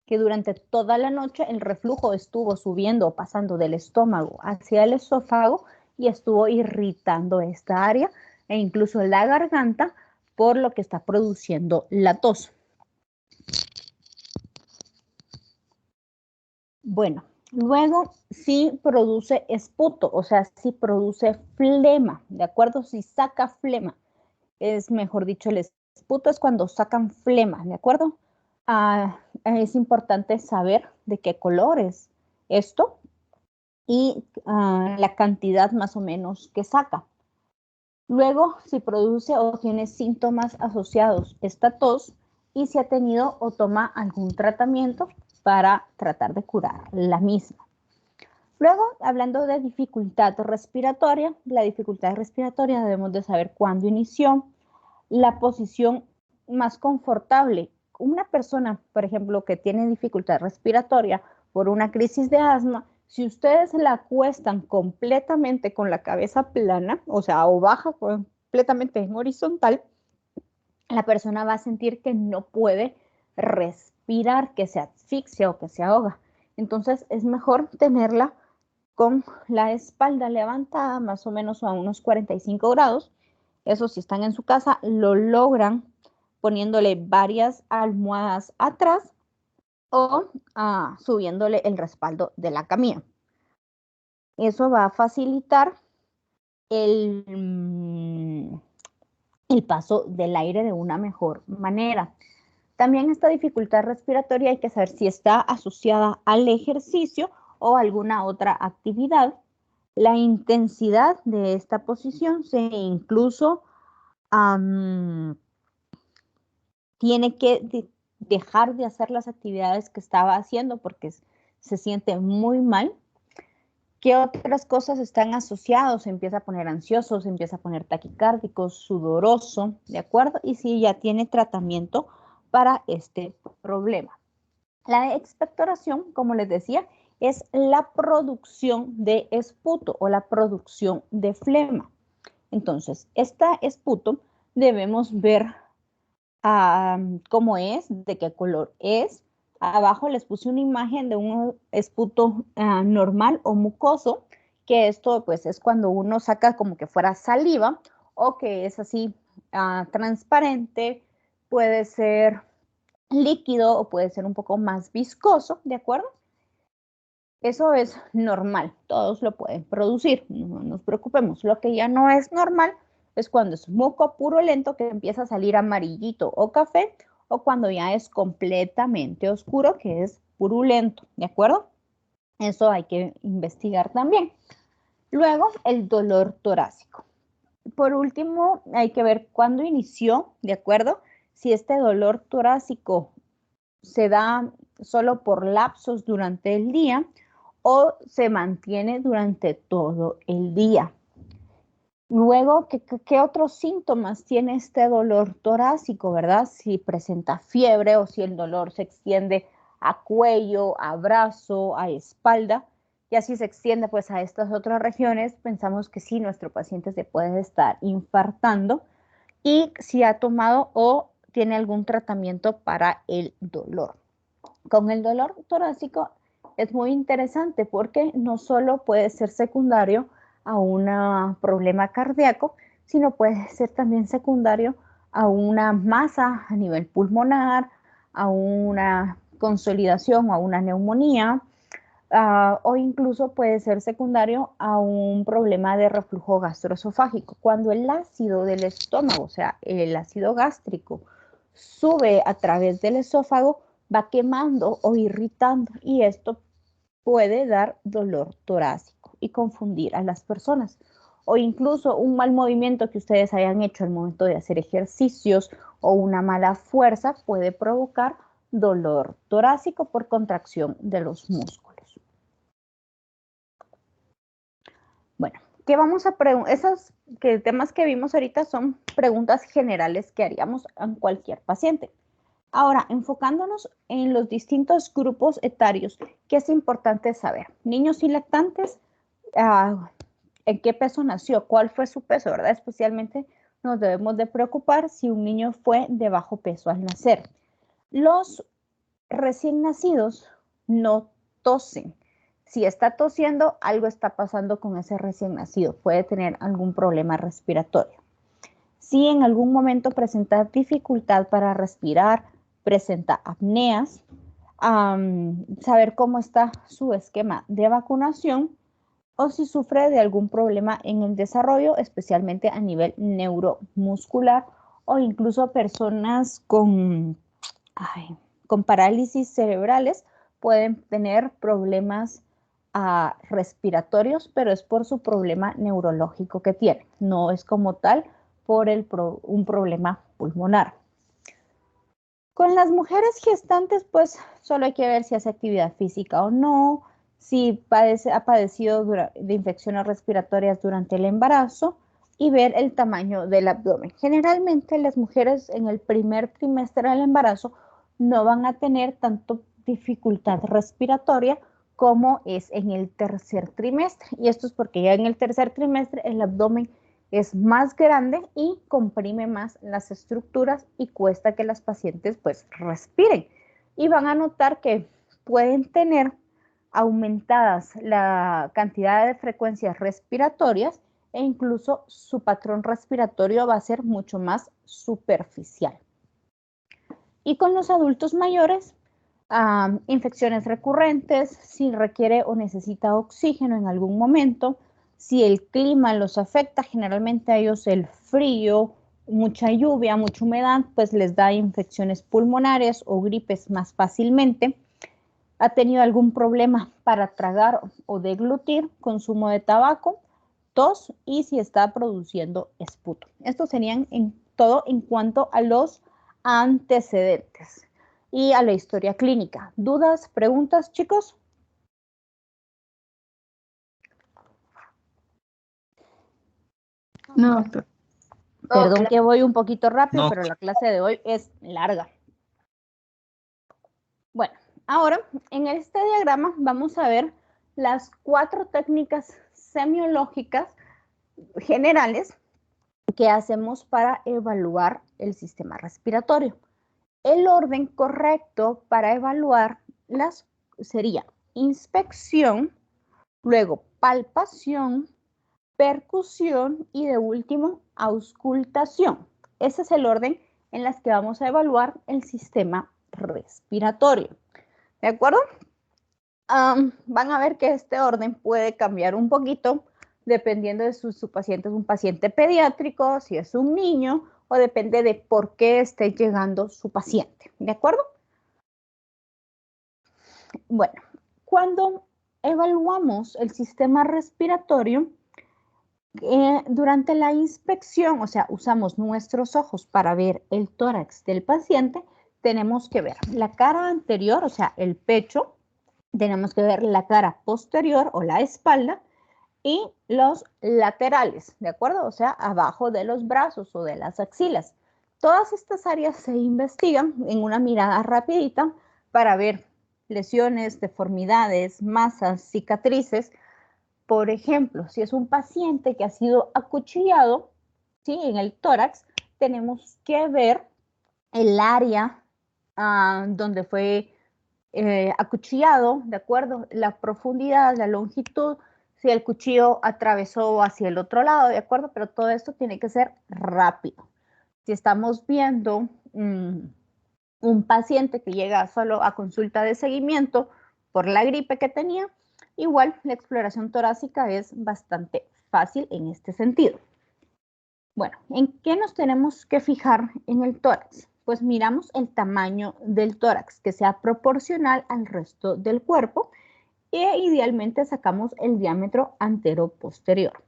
[SPEAKER 1] que durante toda la noche el reflujo estuvo subiendo o pasando del estómago hacia el esófago y estuvo irritando esta área e incluso la garganta por lo que está produciendo la tos. Bueno, luego sí produce esputo, o sea, sí produce flema, ¿de acuerdo? Si saca flema, es mejor dicho, el esputo es cuando sacan flema, ¿de acuerdo? Es importante saber de qué color es esto y la cantidad más o menos que saca. Luego, si produce o tiene síntomas asociados esta tos y si ha tenido o toma algún tratamiento para tratar de curar la misma. Luego, hablando de dificultad respiratoria, la dificultad respiratoria debemos de saber cuándo inició, la posición más confortable. Una persona, por ejemplo, que tiene dificultad respiratoria por una crisis de asma, si ustedes la acuestan completamente con la cabeza plana, o sea, o baja completamente en horizontal, la persona va a sentir que no puede respirar, que se asfixia o que se ahoga. Entonces, es mejor tenerla con la espalda levantada más o menos a unos 45 grados. Eso, si están en su casa, lo logran poniéndole varias almohadas atrás o subiéndole el respaldo de la camilla. Eso va a facilitar el paso del aire de una mejor manera. También esta dificultad respiratoria hay que saber si está asociada al ejercicio o alguna otra actividad. La intensidad de esta posición incluso tiene que dejar de hacer las actividades que estaba haciendo porque se siente muy mal. ¿Qué otras cosas están asociadas? Se empieza a poner ansioso, se empieza a poner taquicárdico, sudoroso, ¿de acuerdo? Y si ya tiene tratamiento para este problema. La expectoración, como les decía, es la producción de esputo o la producción de flema. Entonces, esta esputo debemos ver cómo es, de qué color es. Abajo les puse una imagen de un esputo normal o mucoso, que esto pues es cuando uno saca como que fuera saliva o que es así transparente, puede ser líquido o puede ser un poco más viscoso, ¿de acuerdo? Eso es normal, todos lo pueden producir, no nos preocupemos. Lo que ya no es normal es cuando es moco purulento que empieza a salir amarillito o café, o cuando ya es completamente oscuro, que es purulento, ¿de acuerdo? Eso hay que investigar también. Luego, el dolor torácico. Por último, hay que ver cuándo inició, ¿de acuerdo? Si este dolor torácico se da solo por lapsos durante el día o se mantiene durante todo el día. Luego, ¿qué otros síntomas tiene este dolor torácico, verdad? Si presenta fiebre o si el dolor se extiende a cuello, a brazo, a espalda, y así se extiende pues a estas otras regiones, pensamos que sí, nuestro paciente se puede estar infartando y si ha tomado o tiene algún tratamiento para el dolor. Con el dolor torácico es muy interesante porque no solo puede ser secundario a un problema cardíaco, sino puede ser también secundario a una masa a nivel pulmonar, a una consolidación o a una neumonía, o incluso puede ser secundario a un problema de reflujo gastroesofágico. Cuando el ácido del estómago, o sea, el ácido gástrico, sube a través del esófago, va quemando o irritando y esto puede dar dolor torácico y confundir a las personas. O incluso un mal movimiento que ustedes hayan hecho al momento de hacer ejercicios o una mala fuerza puede provocar dolor torácico por contracción de los músculos. Bueno, ¿qué vamos a preguntar? Esos temas que vimos ahorita son preguntas generales que haríamos a cualquier paciente. Ahora, enfocándonos en los distintos grupos etarios, ¿qué es importante saber? Niños y lactantes, ¿en qué peso nació? ¿Cuál fue su peso, verdad? Especialmente nos debemos de preocupar si un niño fue de bajo peso al nacer. Los recién nacidos no tosen. Si está tosiendo, algo está pasando con ese recién nacido. Puede tener algún problema respiratorio. Si en algún momento presenta dificultad para respirar, presenta apneas, saber cómo está su esquema de vacunación o si sufre de algún problema en el desarrollo, especialmente a nivel neuromuscular o incluso personas con parálisis cerebrales pueden tener problemas respiratorios, pero es por su problema neurológico que tiene, no es como tal por un problema pulmonar. Con las mujeres gestantes, pues solo hay que ver si hace actividad física o no, si ha padecido de infecciones respiratorias durante el embarazo y ver el tamaño del abdomen. Generalmente las mujeres en el primer trimestre del embarazo no van a tener tanto dificultad respiratoria como es en el tercer trimestre. Y esto es porque ya en el tercer trimestre el abdomen es más grande y comprime más las estructuras y cuesta que las pacientes pues respiren. Y van a notar que pueden tener aumentadas la cantidad de frecuencias respiratorias e incluso su patrón respiratorio va a ser mucho más superficial. Y con los adultos mayores, infecciones recurrentes, si requiere o necesita oxígeno en algún momento, si el clima los afecta, generalmente a ellos el frío, mucha lluvia, mucha humedad, pues les da infecciones pulmonares o gripes más fácilmente. Ha tenido algún problema para tragar o deglutir, consumo de tabaco, tos y si está produciendo esputo. Estos serían todo en cuanto a los antecedentes y a la historia clínica. ¿Dudas, preguntas, chicos?
[SPEAKER 8] No, doctor.
[SPEAKER 1] Perdón que voy un poquito rápido,
[SPEAKER 7] No.
[SPEAKER 1] pero la clase de hoy es larga. Bueno, ahora en este diagrama vamos a ver las 4 técnicas semiológicas generales que hacemos para evaluar el sistema respiratorio. El orden correcto para evaluarlas sería inspección, luego palpación, percusión y de último auscultación. Ese es el orden en las que vamos a evaluar el sistema respiratorio. ¿De acuerdo? Van a ver que este orden puede cambiar un poquito dependiendo de si su paciente es un paciente pediátrico, si es un niño o depende de por qué esté llegando su paciente. ¿De acuerdo? Bueno, cuando evaluamos el sistema respiratorio, durante la inspección, o sea, usamos nuestros ojos para ver el tórax del paciente, tenemos que ver la cara anterior, o sea, el pecho, tenemos que ver la cara posterior o la espalda y los laterales, ¿de acuerdo? O sea, abajo de los brazos o de las axilas. Todas estas áreas se investigan en una mirada rapidita para ver lesiones, deformidades, masas, cicatrices. Por ejemplo, si es un paciente que ha sido acuchillado, ¿sí? En el tórax, tenemos que ver el área donde fue acuchillado, ¿de acuerdo? La profundidad, la longitud, si el cuchillo atravesó hacia el otro lado, ¿de acuerdo? Pero todo esto tiene que ser rápido. Si estamos viendo un paciente que llega solo a consulta de seguimiento por la gripe que tenía, igual la exploración torácica es bastante fácil en este sentido. Bueno, ¿en qué nos tenemos que fijar en el tórax? Pues miramos el tamaño del tórax, que sea proporcional al resto del cuerpo e idealmente sacamos el diámetro antero-posterior.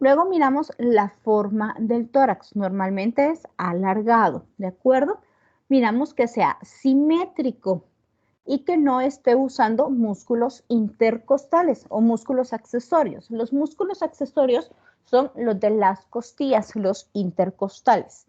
[SPEAKER 1] Luego miramos la forma del tórax, normalmente es alargado, ¿de acuerdo? Miramos que sea simétrico y que no esté usando músculos intercostales o músculos accesorios. Los músculos accesorios son los de las costillas, los intercostales.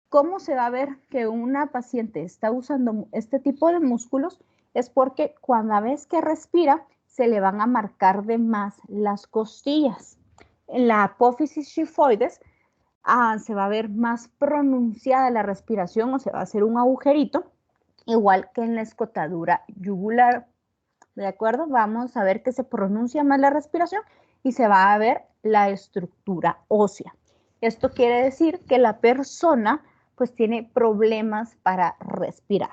[SPEAKER 1] ¿Cómo se va a ver que una paciente está usando este tipo de músculos? Es porque cuando vez que respira, se le van a marcar de más las costillas. En la apófisis xifoides se va a ver más pronunciada la respiración o se va a hacer un agujerito, igual que en la escotadura yugular. ¿De acuerdo? Vamos a ver que se pronuncia más la respiración y se va a ver la estructura ósea. Esto quiere decir que la persona pues tiene problemas para respirar.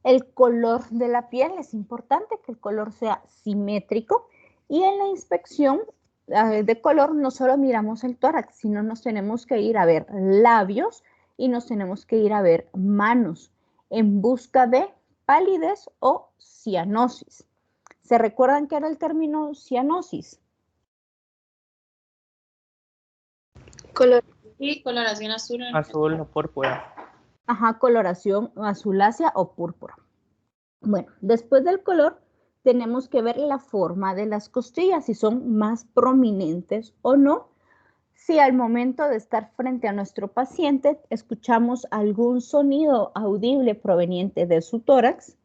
[SPEAKER 1] El color de la piel es importante que el color sea simétrico y en la inspección de color no solo miramos el tórax, sino nos tenemos que ir a ver labios y nos tenemos que ir a ver manos en busca de palidez o cianosis. ¿Se recuerdan qué era el término cianosis?
[SPEAKER 2] Sí, coloración azul.
[SPEAKER 5] Azul o púrpura.
[SPEAKER 1] Ajá, coloración azulácea o púrpura. Bueno, después del color tenemos que ver la forma de las costillas, si son más prominentes o no. Si al momento de estar frente a nuestro paciente escuchamos algún sonido audible proveniente de su tórax,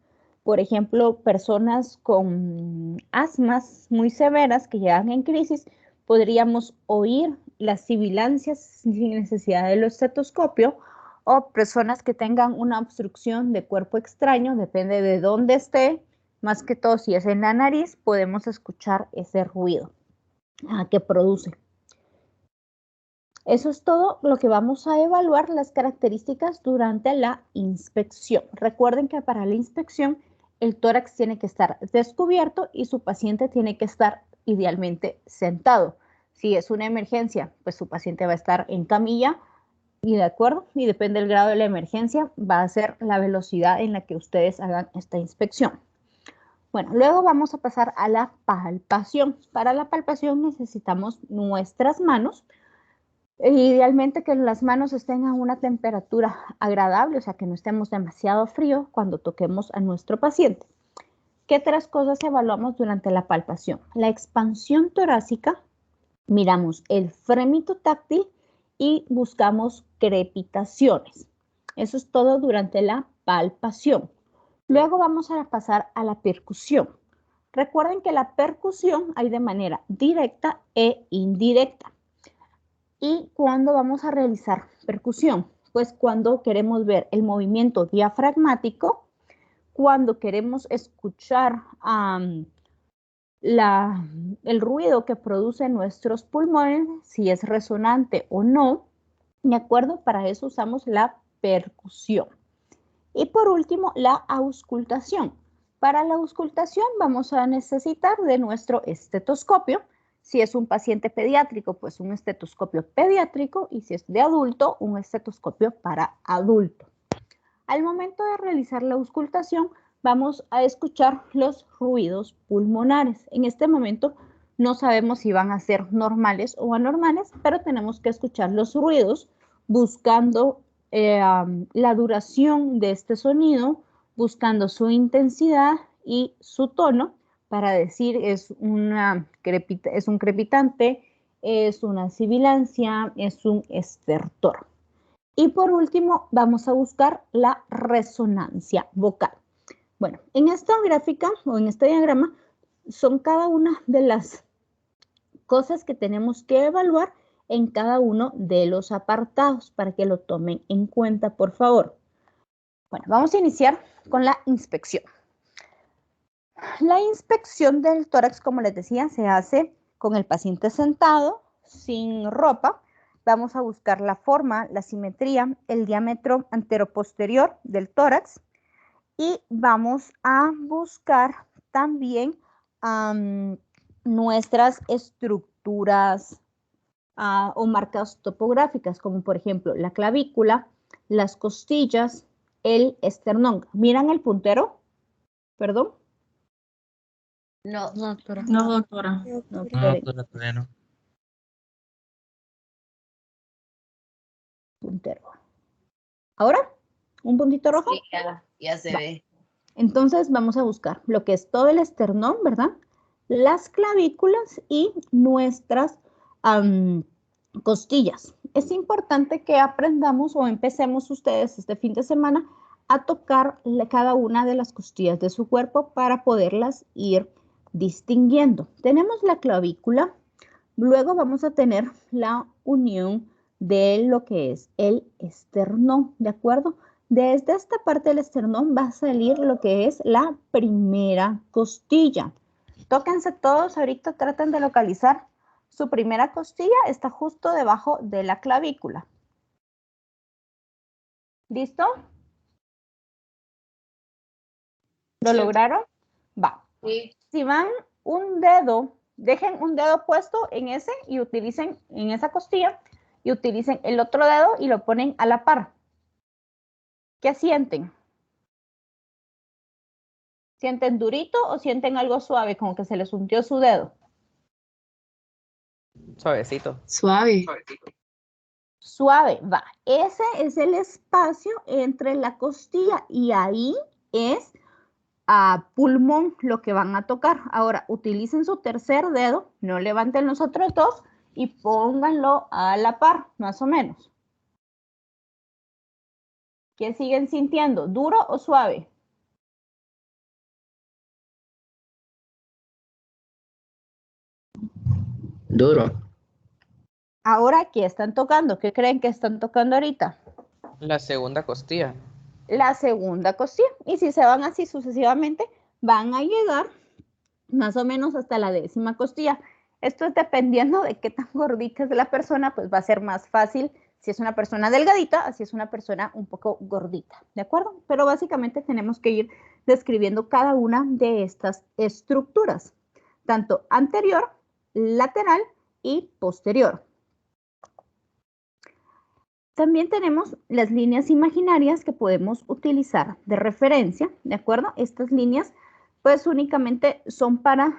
[SPEAKER 1] por ejemplo, personas con asmas muy severas que llegan en crisis, podríamos oír las sibilancias sin necesidad del estetoscopio, o personas que tengan una obstrucción de cuerpo extraño, depende de dónde esté, más que todo si es en la nariz, podemos escuchar ese ruido que produce. Eso es todo lo que vamos a evaluar, las características durante la inspección. Recuerden que para la inspección el tórax tiene que estar descubierto y su paciente tiene que estar idealmente sentado. Si es una emergencia, pues su paciente va a estar en camilla y de acuerdo, y depende del grado de la emergencia, va a ser la velocidad en la que ustedes hagan esta inspección. Bueno, luego vamos a pasar a la palpación. Para la palpación necesitamos nuestras manos. Idealmente que las manos estén a una temperatura agradable, o sea que no estemos demasiado frío cuando toquemos a nuestro paciente. ¿Qué otras cosas evaluamos durante la palpación? La expansión torácica, miramos el frémito táctil y buscamos crepitaciones. Eso es todo durante la palpación. Luego vamos a pasar a la percusión. Recuerden que la percusión hay de manera directa e indirecta. ¿Y cuándo vamos a realizar percusión? Pues cuando queremos ver el movimiento diafragmático, cuando queremos escuchar el ruido que producen nuestros pulmones, si es resonante o no, ¿de acuerdo? Para eso usamos la percusión. Y por último, la auscultación. Para la auscultación vamos a necesitar de nuestro estetoscopio. Si es un paciente pediátrico, pues un estetoscopio pediátrico, y si es de adulto, un estetoscopio para adulto. Al momento de realizar la auscultación, vamos a escuchar los ruidos pulmonares. En este momento no sabemos si van a ser normales o anormales, pero tenemos que escuchar los ruidos buscando la duración de este sonido, buscando su intensidad y su tono, para decir es un crepitante, es una sibilancia, es un estertor. Y por último, vamos a buscar la resonancia vocal. Bueno, en esta gráfica o en este diagrama son cada una de las cosas que tenemos que evaluar en cada uno de los apartados para que lo tomen en cuenta, por favor. Bueno, vamos a iniciar con la inspección. La inspección del tórax, como les decía, se hace con el paciente sentado, sin ropa. Vamos a buscar la forma, la simetría, el diámetro anteroposterior del tórax y vamos a buscar también nuestras estructuras o marcas topográficas, como por ejemplo la clavícula, las costillas, el esternón. ¿Miran el puntero? ¿Perdón?
[SPEAKER 4] No,
[SPEAKER 8] doctora. No, doctora.
[SPEAKER 1] No,
[SPEAKER 9] todavía no.
[SPEAKER 1] puntero. ¿Ahora? ¿Un puntito rojo?
[SPEAKER 4] sí, ya se ve.
[SPEAKER 1] Entonces vamos a buscar lo que es todo el esternón, ¿verdad? Las clavículas y nuestras costillas. Es importante que aprendamos o empecemos ustedes este fin de semana a tocar cada una de las costillas de su cuerpo para poderlas ir distinguiendo. Tenemos la clavícula, luego vamos a tener la unión de lo que es el esternón, ¿de acuerdo? Desde esta parte del esternón va a salir lo que es la primera costilla. Tóquense todos, ahorita traten de localizar. Su primera costilla está justo debajo de la clavícula. ¿Listo? ¿Lo lograron? Va.
[SPEAKER 4] Sí.
[SPEAKER 1] Si van un dedo, dejen un dedo puesto en ese y utilicen en esa costilla y utilicen el otro dedo y lo ponen a la par. ¿Qué sienten? ¿Sienten durito o sienten algo suave, como que se les hundió su dedo?
[SPEAKER 5] Suavecito.
[SPEAKER 6] Suave.
[SPEAKER 1] Suave, va. Ese es el espacio entre la costilla y ahí es a pulmón lo que van a tocar. Ahora, utilicen su tercer dedo, no levanten los otros dos y pónganlo a la par, más o menos. ¿Qué siguen sintiendo? ¿Duro o suave?
[SPEAKER 9] Duro.
[SPEAKER 1] Ahora, ¿qué están tocando? ¿Qué creen que están tocando ahorita?
[SPEAKER 5] La segunda costilla.
[SPEAKER 1] La segunda costilla. Y si se van así sucesivamente, van a llegar más o menos hasta la 10ª costilla. Esto es dependiendo de qué tan gordita es la persona, pues va a ser más fácil si es una persona delgadita, así es una persona un poco gordita, ¿de acuerdo? Pero básicamente tenemos que ir describiendo cada una de estas estructuras, tanto anterior, lateral y posterior. También tenemos las líneas imaginarias que podemos utilizar de referencia, ¿de acuerdo? Estas líneas pues únicamente son para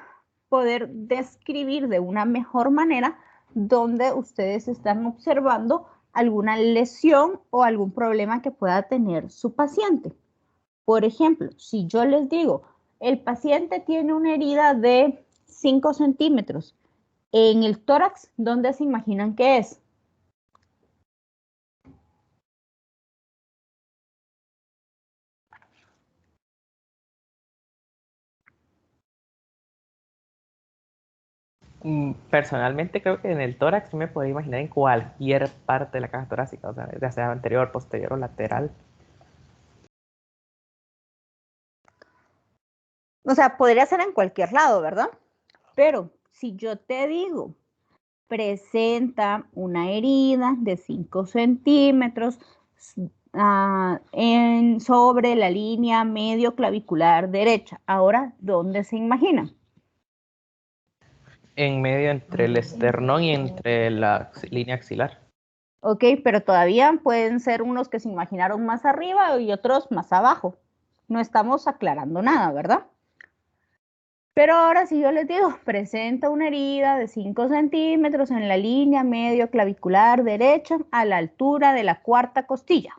[SPEAKER 1] poder describir de una mejor manera donde ustedes están observando alguna lesión o algún problema que pueda tener su paciente. Por ejemplo, si yo les digo, el paciente tiene una herida de 5 centímetros en el tórax, ¿dónde se imaginan que es?
[SPEAKER 5] Personalmente creo que en el tórax me podría imaginar en cualquier parte de la caja torácica, o sea, ya sea anterior, posterior o lateral.
[SPEAKER 1] O sea, podría ser en cualquier lado, ¿verdad? Pero si yo te digo, presenta una herida de 5 centímetros sobre la línea medio clavicular derecha. Ahora, ¿dónde se imagina?
[SPEAKER 5] En medio entre el esternón y entre la línea axilar.
[SPEAKER 1] Ok, pero todavía pueden ser unos que se imaginaron más arriba y otros más abajo. No estamos aclarando nada, ¿verdad? Pero ahora si yo les digo, presenta una herida de 5 centímetros en la línea medio clavicular derecha a la altura de la 4ª costilla.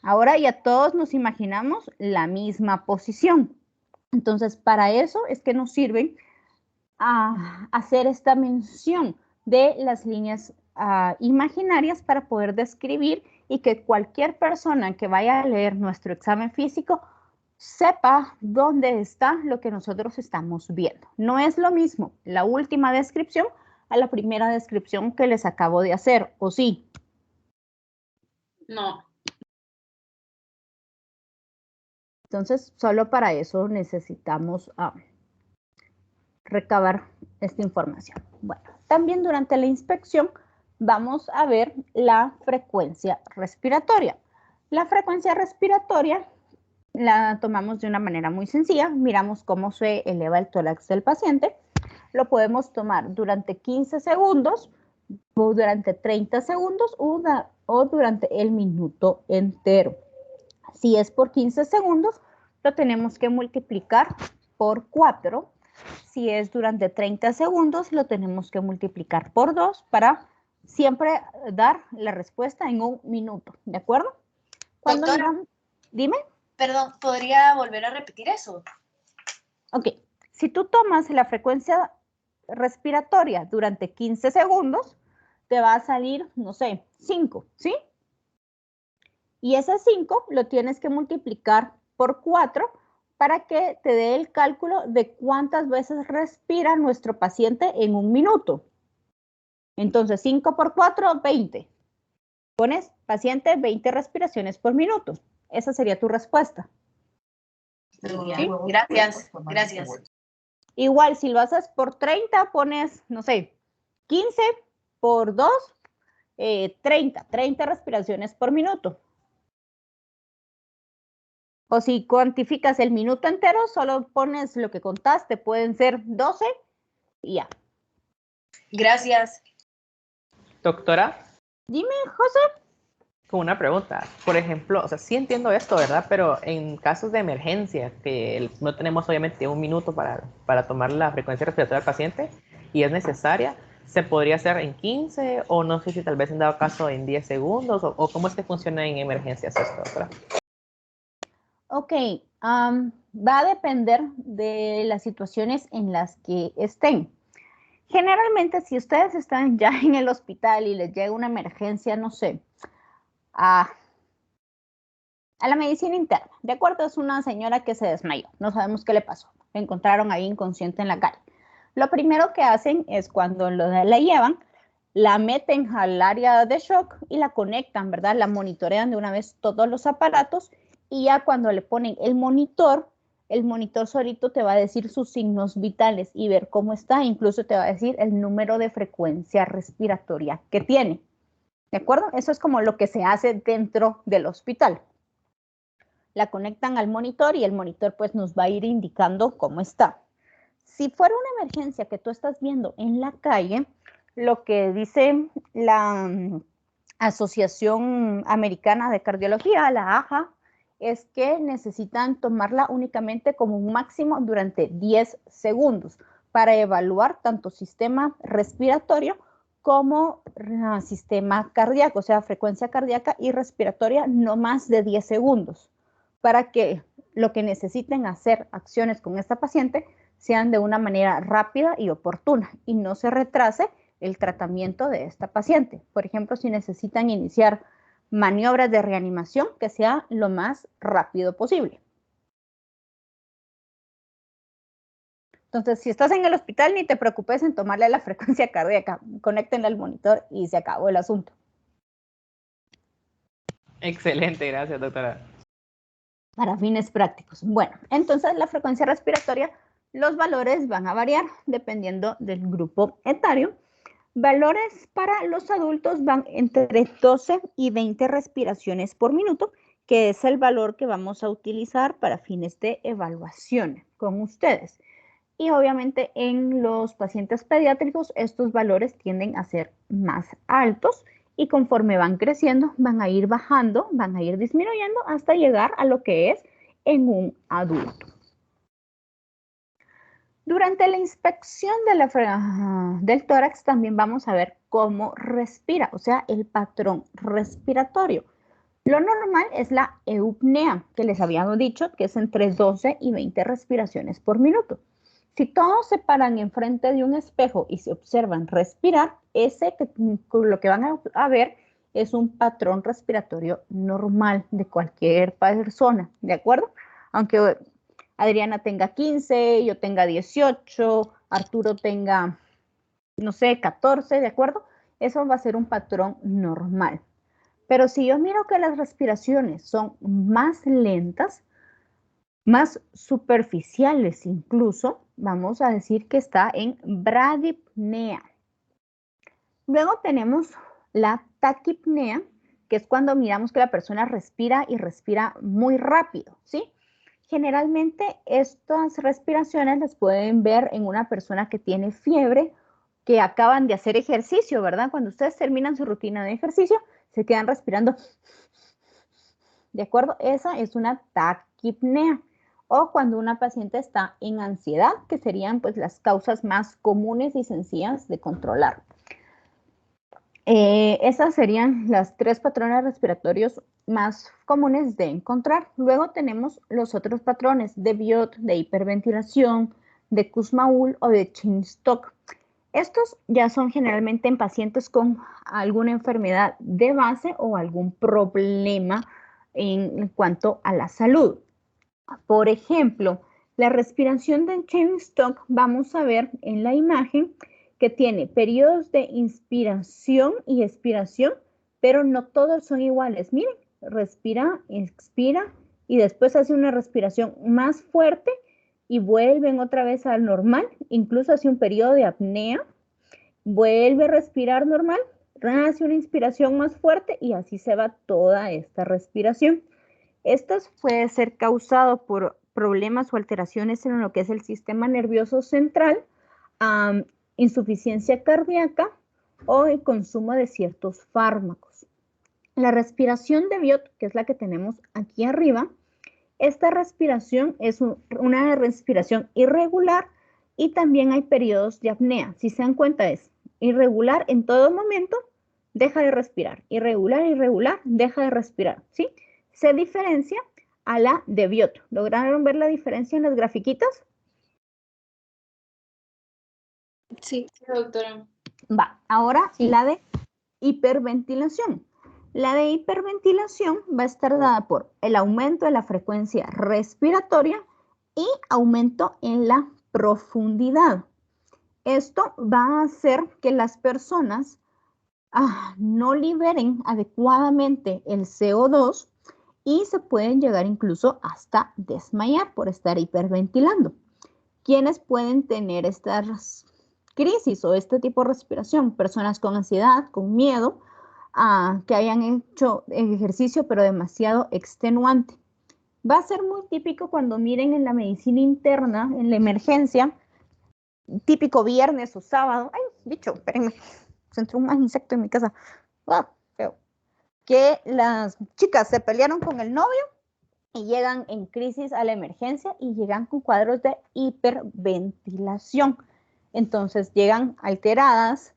[SPEAKER 1] Ahora ya todos nos imaginamos la misma posición. Entonces, para eso es que nos sirven a hacer esta mención de las líneas imaginarias para poder describir y que cualquier persona que vaya a leer nuestro examen físico sepa dónde está lo que nosotros estamos viendo. No es lo mismo la última descripción a la primera descripción que les acabo de hacer, ¿o sí?
[SPEAKER 2] No.
[SPEAKER 1] Entonces, solo para eso necesitamos recabar esta información. Bueno, también durante la inspección vamos a ver la frecuencia respiratoria. La frecuencia respiratoria la tomamos de una manera muy sencilla. Miramos cómo se eleva el tórax del paciente. Lo podemos tomar durante 15 segundos, o durante 30 segundos o durante el minuto entero. Si es por 15 segundos, lo tenemos que multiplicar por 4. Si es durante 30 segundos, lo tenemos que multiplicar por 2 para siempre dar la respuesta en un minuto. ¿De acuerdo? Cuando
[SPEAKER 4] Doctora,
[SPEAKER 1] dime.
[SPEAKER 4] Perdón, ¿podría volver a repetir eso?
[SPEAKER 1] Ok. Si tú tomas la frecuencia respiratoria durante 15 segundos, te va a salir, no sé, 5, ¿sí? Y ese 5 lo tienes que multiplicar por 4 para que te dé el cálculo de cuántas veces respira nuestro paciente en un minuto. Entonces, 5 por 4, 20. Pones paciente 20 respiraciones por minuto. Esa sería tu respuesta.
[SPEAKER 4] ¿Sí? Gracias, gracias.
[SPEAKER 1] Igual, si lo haces por 30, pones, no sé, 15 por 2, 30 respiraciones por minuto. O si cuantificas el minuto entero, solo pones lo que contaste, pueden ser 12 y ya.
[SPEAKER 4] Gracias.
[SPEAKER 5] Doctora.
[SPEAKER 1] Dime, José.
[SPEAKER 5] Con una pregunta. Por ejemplo, o sea, sí entiendo esto, ¿verdad? Pero en casos de emergencia, que no tenemos obviamente un minuto para tomar la frecuencia respiratoria del paciente y es necesaria, ¿se podría hacer en 15 o no sé si tal vez en dado caso en 10 segundos o cómo es que funciona en emergencias esto, doctora?
[SPEAKER 1] Ok, va a depender de las situaciones en las que estén. Generalmente, si ustedes están ya en el hospital y les llega una emergencia, no sé, a la medicina interna, ¿de acuerdo? Es una señora que se desmayó, no sabemos qué le pasó, la encontraron ahí inconsciente en la calle. Lo primero que hacen es cuando la llevan, la meten al área de shock y la conectan, ¿verdad? La monitorean de una vez todos los aparatos y ya cuando le ponen el monitor solito te va a decir sus signos vitales y ver cómo está, incluso te va a decir el número de frecuencia respiratoria que tiene, ¿de acuerdo? Eso es como lo que se hace dentro del hospital. La conectan al monitor y el monitor pues nos va a ir indicando cómo está. Si fuera una emergencia que tú estás viendo en la calle, lo que dice la Asociación Americana de Cardiología, la AHA, es que necesitan tomarla únicamente como un máximo durante 10 segundos para evaluar tanto sistema respiratorio como sistema cardíaco, o sea, frecuencia cardíaca y respiratoria, no más de 10 segundos, para que lo que necesiten hacer acciones con esta paciente sean de una manera rápida y oportuna y no se retrase el tratamiento de esta paciente. Por ejemplo, si necesitan iniciar maniobras de reanimación, que sea lo más rápido posible. Entonces, si estás en el hospital, ni te preocupes en tomarle la frecuencia cardíaca. Conéctenla al monitor y se acabó el asunto.
[SPEAKER 5] Excelente, gracias, doctora.
[SPEAKER 1] Para fines prácticos. Bueno, entonces la frecuencia respiratoria, los valores van a variar dependiendo del grupo etario. Valores para los adultos van entre 12 y 20 respiraciones por minuto, que es el valor que vamos a utilizar para fines de evaluación con ustedes. Y obviamente en los pacientes pediátricos estos valores tienden a ser más altos y conforme van creciendo van a ir bajando, van a ir disminuyendo hasta llegar a lo que es en un adulto. Durante la inspección del tórax también vamos a ver cómo respira, o sea, el patrón respiratorio. Lo normal es la eupnea, que les habíamos dicho que es entre 12 y 20 respiraciones por minuto. Si todos se paran enfrente de un espejo y se observan respirar, lo que van a ver es un patrón respiratorio normal de cualquier persona, ¿de acuerdo? Aunque Adriana tenga 15, yo tenga 18, Arturo tenga, no sé, 14, ¿de acuerdo? Eso va a ser un patrón normal. Pero si yo miro que las respiraciones son más lentas, más superficiales incluso, vamos a decir que está en bradipnea. Luego tenemos la taquipnea, que es cuando miramos que la persona respira y respira muy rápido, ¿sí? Generalmente estas respiraciones las pueden ver en una persona que tiene fiebre, que acaban de hacer ejercicio, ¿verdad? Cuando ustedes terminan su rutina de ejercicio, se quedan respirando, ¿de acuerdo? Esa es una taquipnea. O cuando una paciente está en ansiedad, que serían pues las causas más comunes y sencillas de controlar. Esas serían las 3 patrones respiratorios más comunes de encontrar. Luego tenemos los otros patrones de Biot, de hiperventilación, de Kussmaul o de Cheyne-Stokes. Estos ya son generalmente en pacientes con alguna enfermedad de base o algún problema en cuanto a la salud. Por ejemplo, la respiración de Cheyne-Stokes, vamos a ver en la imagen que tiene periodos de inspiración y expiración, pero no todos son iguales. Miren, respira, expira y después hace una respiración más fuerte y vuelven otra vez al normal, incluso hace un periodo de apnea, vuelve a respirar normal, hace una inspiración más fuerte y así se va toda esta respiración. Esto puede ser causado por problemas o alteraciones en lo que es el sistema nervioso central, insuficiencia cardíaca o el consumo de ciertos fármacos. La respiración de Biot, que es la que tenemos aquí arriba, esta respiración es una respiración irregular y también hay periodos de apnea. Si se dan cuenta es irregular en todo momento, deja de respirar. Irregular, irregular, deja de respirar, ¿sí? Se diferencia a la de Biot. ¿Lograron ver la diferencia en las grafiquitas?
[SPEAKER 2] Sí, doctora.
[SPEAKER 1] Va, ahora
[SPEAKER 3] Sí.
[SPEAKER 1] la de hiperventilación. La de hiperventilación va a estar dada por el aumento de la frecuencia respiratoria y aumento en la profundidad. Esto va a hacer que las personas no liberen adecuadamente el CO2 y se pueden llegar incluso hasta desmayar por estar hiperventilando. ¿Quiénes pueden tener estas crisis o este tipo de respiración? Personas con ansiedad, con miedo, que hayan hecho ejercicio pero demasiado extenuante. Va a ser muy típico cuando miren en la medicina interna, en la emergencia, típico viernes o sábado. Ay, bicho, espérenme, se entró un más insecto en mi casa. Feo. Que las chicas se pelearon con el novio y llegan en crisis a la emergencia y llegan con cuadros de hiperventilación. Entonces llegan alteradas,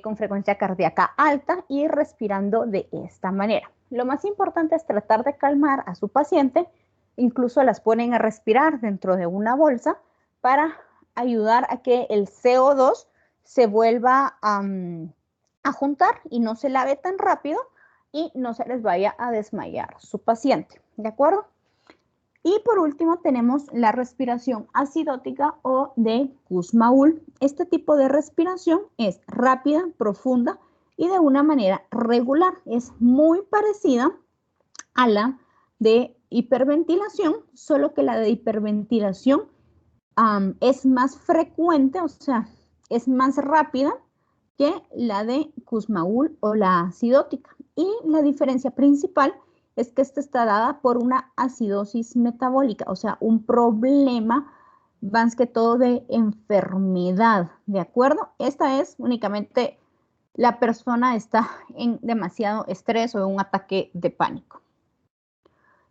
[SPEAKER 1] con frecuencia cardíaca alta y respirando de esta manera. Lo más importante es tratar de calmar a su paciente, incluso las ponen a respirar dentro de una bolsa para ayudar a que el CO2 se vuelva a juntar y no se lave tan rápido y no se les vaya a desmayar su paciente, ¿de acuerdo? Y por último tenemos la respiración acidótica o de Kussmaul. Este tipo de respiración es rápida, profunda y de una manera regular. Es muy parecida a la de hiperventilación, solo que la de hiperventilación es más frecuente, o sea, es más rápida que la de Kussmaul o la acidótica. Y la diferencia principal es que esta está dada por una acidosis metabólica, o sea, un problema más que todo de enfermedad, ¿de acuerdo? Esta es únicamente la persona está en demasiado estrés o en un ataque de pánico.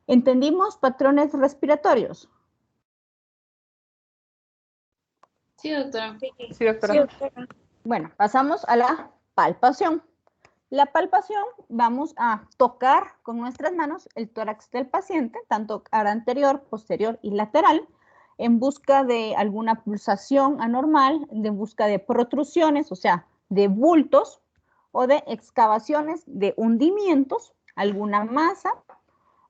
[SPEAKER 1] ¿Entendimos patrones respiratorios?
[SPEAKER 2] Sí, doctora.
[SPEAKER 5] Sí, doctora.
[SPEAKER 4] Sí, doctora.
[SPEAKER 1] Bueno, pasamos a la palpación. La palpación, vamos a tocar con nuestras manos el tórax del paciente, tanto cara anterior, posterior y lateral, en busca de alguna pulsación anormal, en busca de protrusiones, o sea, de bultos o de excavaciones, de hundimientos, alguna masa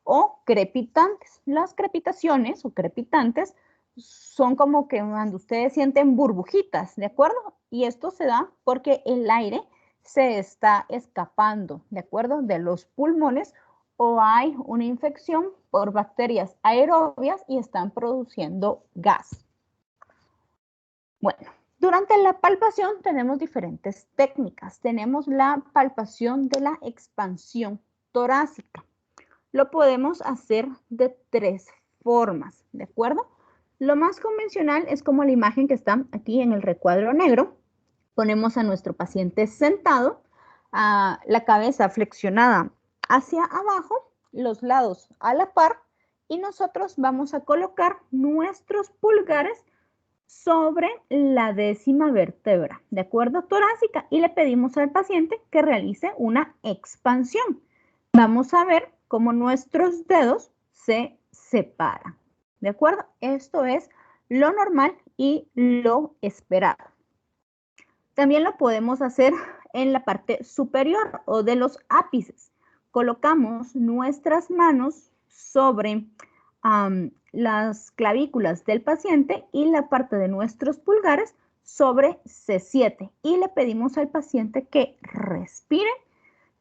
[SPEAKER 1] o crepitantes. Las crepitaciones o crepitantes son como que cuando ustedes sienten burbujitas, ¿de acuerdo? Y esto se da porque el aire se está escapando, ¿de acuerdo? De los pulmones o hay una infección por bacterias aerobias y están produciendo gas. Bueno, durante la palpación tenemos diferentes técnicas. Tenemos la palpación de la expansión torácica. Lo podemos hacer de 3 formas, ¿de acuerdo? Lo más convencional es como la imagen que está aquí en el recuadro negro. Ponemos a nuestro paciente sentado, la cabeza flexionada hacia abajo, los lados a la par, y nosotros vamos a colocar nuestros pulgares sobre la 10ª vértebra, ¿de acuerdo? Torácica, y le pedimos al paciente que realice una expansión. Vamos a ver cómo nuestros dedos se separan, ¿de acuerdo? Esto es lo normal y lo esperado. También lo podemos hacer en la parte superior o de los ápices. Colocamos nuestras manos sobre las clavículas del paciente y la parte de nuestros pulgares sobre C7 y le pedimos al paciente que respire.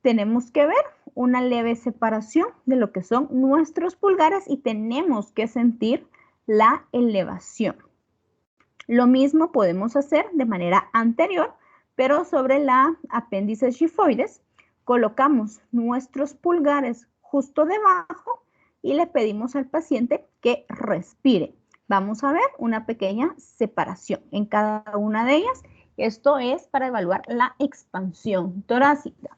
[SPEAKER 1] Tenemos que ver una leve separación de lo que son nuestros pulgares y tenemos que sentir la elevación. Lo mismo podemos hacer de manera anterior, pero sobre la apéndice xifoides, colocamos nuestros pulgares justo debajo y le pedimos al paciente que respire. Vamos a ver una pequeña separación en cada una de ellas. Esto es para evaluar la expansión torácica.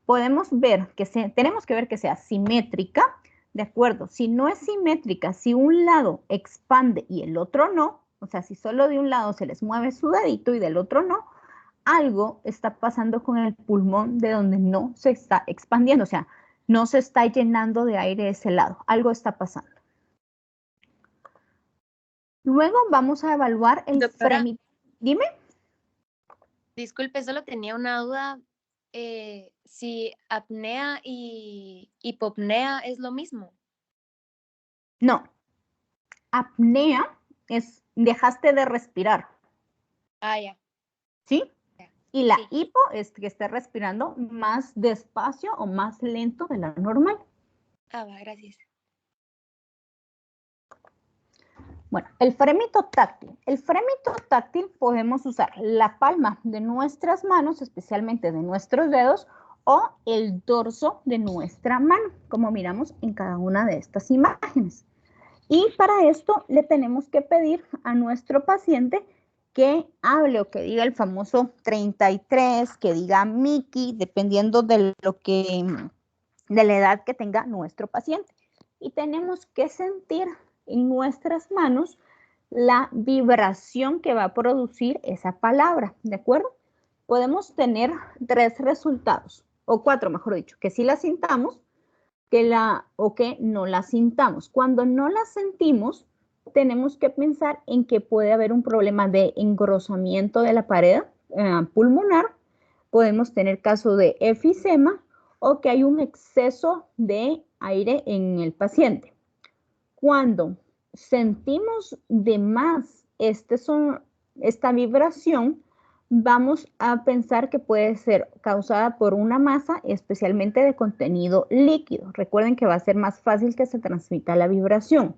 [SPEAKER 1] Podemos ver que tenemos que ver que sea simétrica, ¿de acuerdo? Si no es simétrica, si un lado expande y el otro no, o sea, si solo de un lado se les mueve su dedito y del otro no, algo está pasando con el pulmón de donde no se está expandiendo. O sea, No se está llenando de aire ese lado. Algo está pasando. Luego vamos a evaluar el
[SPEAKER 9] Doctora.
[SPEAKER 1] fremi. Dime.
[SPEAKER 9] Disculpe, solo tenía una duda. Si apnea y hipopnea es lo mismo.
[SPEAKER 1] No. Apnea es dejaste de respirar.
[SPEAKER 9] Ah, ya.
[SPEAKER 1] ¿Sí? Y la
[SPEAKER 9] Sí.
[SPEAKER 1] hipo es que esté respirando más despacio o más lento de lo normal.
[SPEAKER 9] Ah, va, gracias.
[SPEAKER 1] Bueno, el frémito táctil. El frémito táctil podemos usar la palma de nuestras manos, especialmente de nuestros dedos, o el dorso de nuestra mano, como miramos en cada una de estas imágenes. Y para esto le tenemos que pedir a nuestro paciente que hable o que diga el famoso 33, que diga Mickey, dependiendo de la edad que tenga nuestro paciente. Y tenemos que sentir en nuestras manos la vibración que va a producir esa palabra, ¿de acuerdo? Podemos tener 3 resultados, o 4 mejor dicho, que sí la sintamos, o que no la sintamos. Cuando no la sentimos, tenemos que pensar en que puede haber un problema de engrosamiento de la pared pulmonar, podemos tener caso de efisema o que hay un exceso de aire en el paciente. Cuando sentimos de más esta vibración, vamos a pensar que puede ser causada por una masa, especialmente de contenido líquido. Recuerden que va a ser más fácil que se transmita la vibración.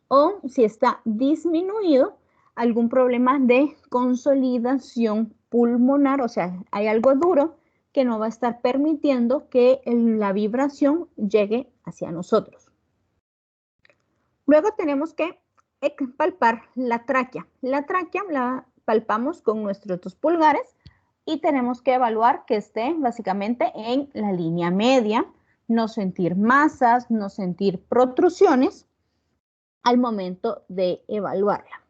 [SPEAKER 1] O si está disminuido, algún problema de consolidación pulmonar, o sea, hay algo duro que no va a estar permitiendo que la vibración llegue hacia nosotros. Luego tenemos que palpar la tráquea. La tráquea la palpamos con nuestros 2 pulgares y tenemos que evaluar que esté básicamente en la línea media, no sentir masas, no sentir protrusiones al momento de evaluarla.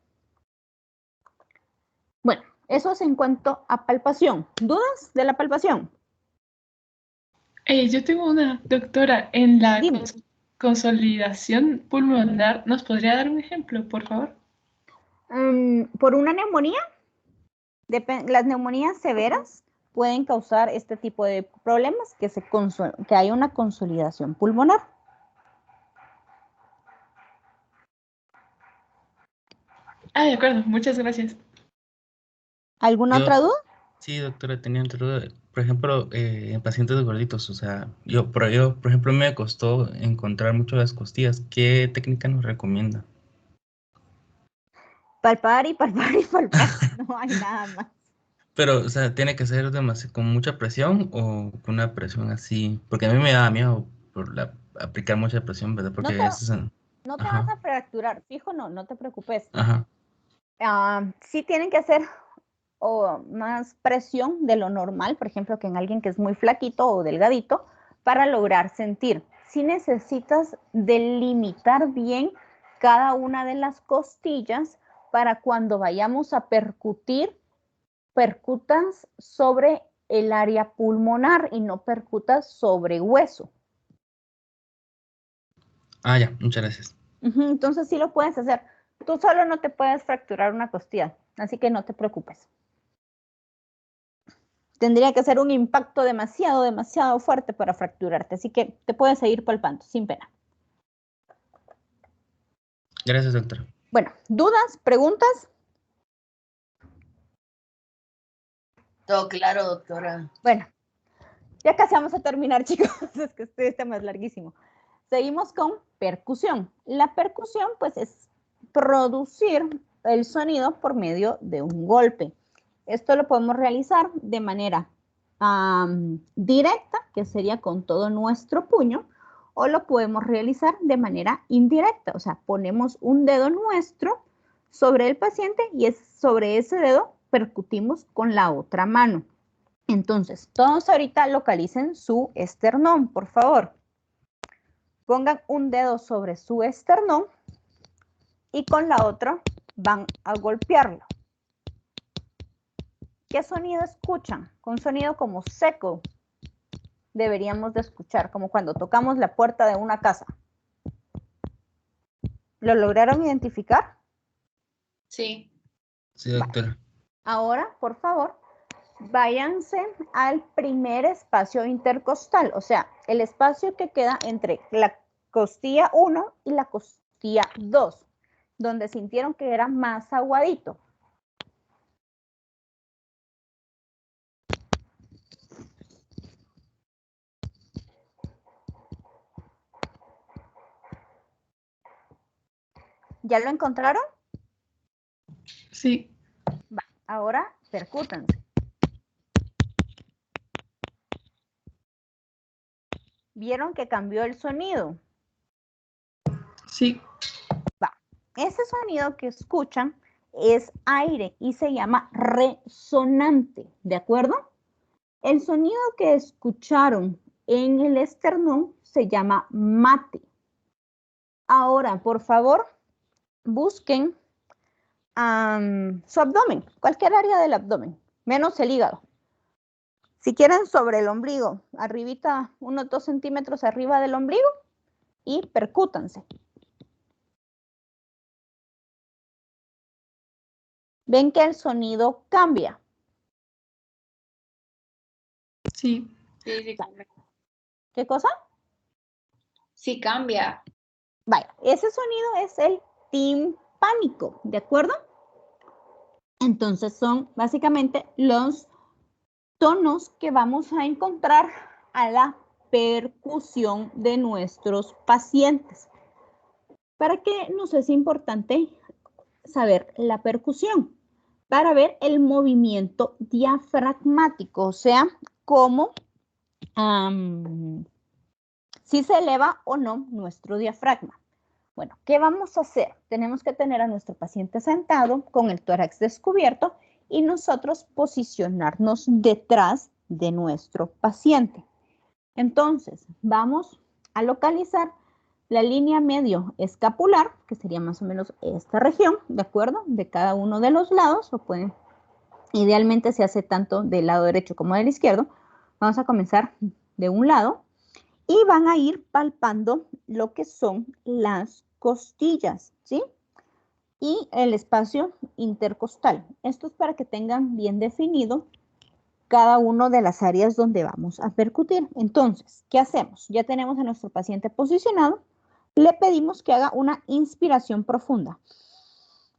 [SPEAKER 1] Bueno, eso es en cuanto a palpación. ¿Dudas de la palpación?
[SPEAKER 8] Yo tengo una, doctora, en la
[SPEAKER 1] Dime.
[SPEAKER 8] consolidación pulmonar, ¿nos podría dar un ejemplo, por favor?
[SPEAKER 1] Por una neumonía, las neumonías severas pueden causar este tipo de problemas, que hay una consolidación pulmonar.
[SPEAKER 8] Ah, de acuerdo, muchas gracias.
[SPEAKER 1] ¿Alguna otra duda?
[SPEAKER 10] Sí, doctora, tenía otra duda. Por ejemplo, en pacientes gorditos, o sea, por ejemplo, me costó encontrar mucho las costillas. ¿Qué técnica nos recomienda?
[SPEAKER 1] Palpar y palpar y palpar. No hay nada más.
[SPEAKER 10] Pero, o sea, ¿tiene que ser con mucha presión o con una presión así? Porque a mí me da miedo aplicar mucha presión, ¿verdad? Porque
[SPEAKER 1] No te vas a fracturar, fijo, no te preocupes.
[SPEAKER 10] Ajá.
[SPEAKER 1] Sí tienen que hacer más presión de lo normal, por ejemplo, que en alguien que es muy flaquito o delgadito, para lograr sentir. Sí necesitas delimitar bien cada una de las costillas para cuando vayamos a percutir, percutas sobre el área pulmonar y no percutas sobre hueso.
[SPEAKER 10] Ah, ya, muchas gracias.
[SPEAKER 1] Entonces sí lo puedes hacer. Tú solo no te puedes fracturar una costilla, así que no te preocupes. Tendría que ser un impacto demasiado fuerte para fracturarte, así que te puedes seguir palpando, sin pena.
[SPEAKER 10] Gracias, doctora.
[SPEAKER 1] Bueno, ¿dudas? ¿Preguntas?
[SPEAKER 4] Todo claro, doctora.
[SPEAKER 1] Bueno, ya casi vamos a terminar, chicos, es que este tema es larguísimo. Seguimos con percusión. La percusión, pues, es producir el sonido por medio de un golpe. Esto lo podemos realizar de manera directa, que sería con todo nuestro puño, o lo podemos realizar de manera indirecta, o sea, ponemos un dedo nuestro sobre el paciente y sobre ese dedo percutimos con la otra mano. Entonces, todos ahorita localicen su esternón, por favor. Pongan un dedo sobre su esternón y con la otra van a golpearlo. ¿Qué sonido escuchan? Con sonido como seco. deberíamos de escuchar, como cuando tocamos la puerta de una casa. ¿Lo lograron identificar?
[SPEAKER 2] Sí.
[SPEAKER 10] Sí, doctora.
[SPEAKER 1] Ahora, por favor, váyanse al primer espacio intercostal, o sea, el espacio que queda entre la costilla 1 y la costilla 2, donde sintieron que era más aguadito. ¿Ya lo encontraron?
[SPEAKER 8] Sí.
[SPEAKER 1] Va, ahora percútanse. ¿Vieron que cambió el sonido?
[SPEAKER 8] Sí.
[SPEAKER 1] Va, ese sonido que escuchan es aire y se llama resonante, ¿de acuerdo? El sonido que escucharon en el esternón se llama mate. Ahora, por favor, busquen su abdomen, cualquier área del abdomen, menos el hígado. Si quieren, sobre el ombligo, arribita, unos 2 centímetros arriba del ombligo, y percútanse. Ven que el sonido cambia.
[SPEAKER 8] Sí.
[SPEAKER 2] Sí, sí cambia.
[SPEAKER 1] ¿Qué cosa?
[SPEAKER 2] Sí cambia.
[SPEAKER 1] Vaya, ese sonido es el timpánico, ¿de acuerdo? Entonces son básicamente los tonos que vamos a encontrar a la percusión de nuestros pacientes. ¿Para qué nos es importante saber la percusión? Para ver el movimiento diafragmático, o sea, cómo si se eleva o no nuestro diafragma. Bueno, ¿qué vamos a hacer? Tenemos que tener a nuestro paciente sentado con el tórax descubierto y nosotros posicionarnos detrás de nuestro paciente. Entonces, vamos a localizar la línea medio escapular, que sería más o menos esta región, ¿de acuerdo? De cada uno de los lados, o pueden, idealmente se hace tanto del lado derecho como del izquierdo. Vamos a comenzar de un lado y van a ir palpando lo que son las costillas, ¿sí? Y el espacio intercostal. Esto es para que tengan bien definido cada una de las áreas donde vamos a percutir. Entonces, ¿qué hacemos? Ya tenemos a nuestro paciente posicionado. Le pedimos que haga una inspiración profunda,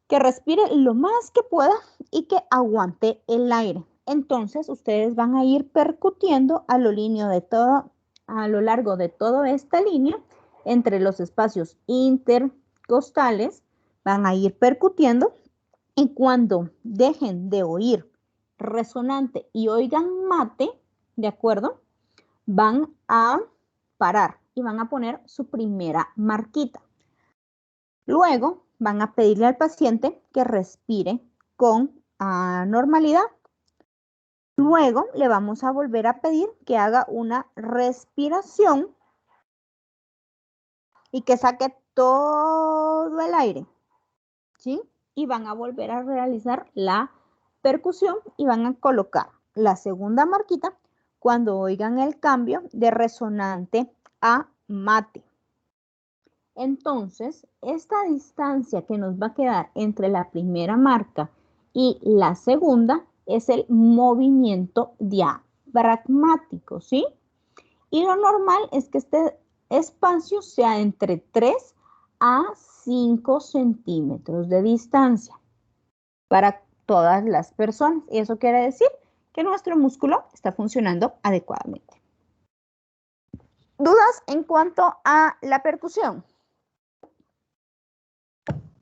[SPEAKER 1] que respire lo más que pueda y que aguante el aire. Entonces, ustedes van a ir percutiendo a lo largo de toda esta línea, entre los espacios intercostales, van a ir percutiendo y cuando dejen de oír resonante y oigan mate, ¿de acuerdo? Van a parar y van a poner su primera marquita. Luego van a pedirle al paciente que respire con normalidad. Luego le vamos a volver a pedir que haga una respiración y que saque todo el aire, ¿sí? Y van a volver a realizar la percusión y van a colocar la segunda marquita cuando oigan el cambio de resonante a mate. Entonces, esta distancia que nos va a quedar entre la primera marca y la segunda es el movimiento diafragmático, ¿sí? Y lo normal es que este espacio sea entre 3 a 5 centímetros de distancia para todas las personas. Y eso quiere decir que nuestro músculo está funcionando adecuadamente. ¿Dudas en cuanto a la percusión?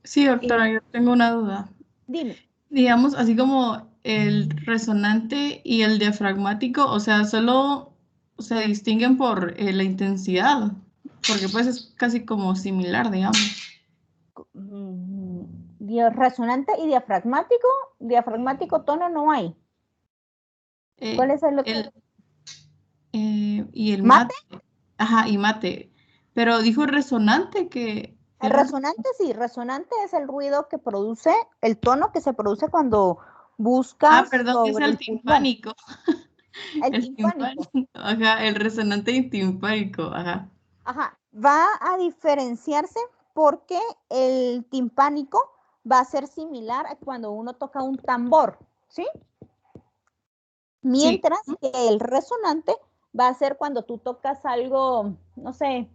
[SPEAKER 8] Sí, doctora, yo tengo una duda.
[SPEAKER 1] Dime.
[SPEAKER 8] Digamos, así como el resonante y el diafragmático, o sea, solo se distinguen por la intensidad, porque pues es casi como similar, digamos.
[SPEAKER 1] Resonante y diafragmático tono no hay. ¿Cuál es el otro?
[SPEAKER 8] Y el
[SPEAKER 1] ¿Mate?
[SPEAKER 8] Ajá, y mate. Pero dijo resonante que...
[SPEAKER 1] El resonante sí, resonante es el ruido que produce, el tono que se produce cuando buscas
[SPEAKER 8] perdón, es
[SPEAKER 1] sobre
[SPEAKER 8] el
[SPEAKER 1] el pulmón.
[SPEAKER 8] timpánico.
[SPEAKER 1] El
[SPEAKER 8] El
[SPEAKER 1] timpánico.
[SPEAKER 8] timpánico, ajá, el resonante y timpánico, ajá.
[SPEAKER 1] Ajá, va a diferenciarse porque el timpánico va a ser similar a cuando uno toca un tambor, ¿sí?
[SPEAKER 8] Sí.
[SPEAKER 1] Mientras que el resonante va a ser cuando tú tocas algo, no sé,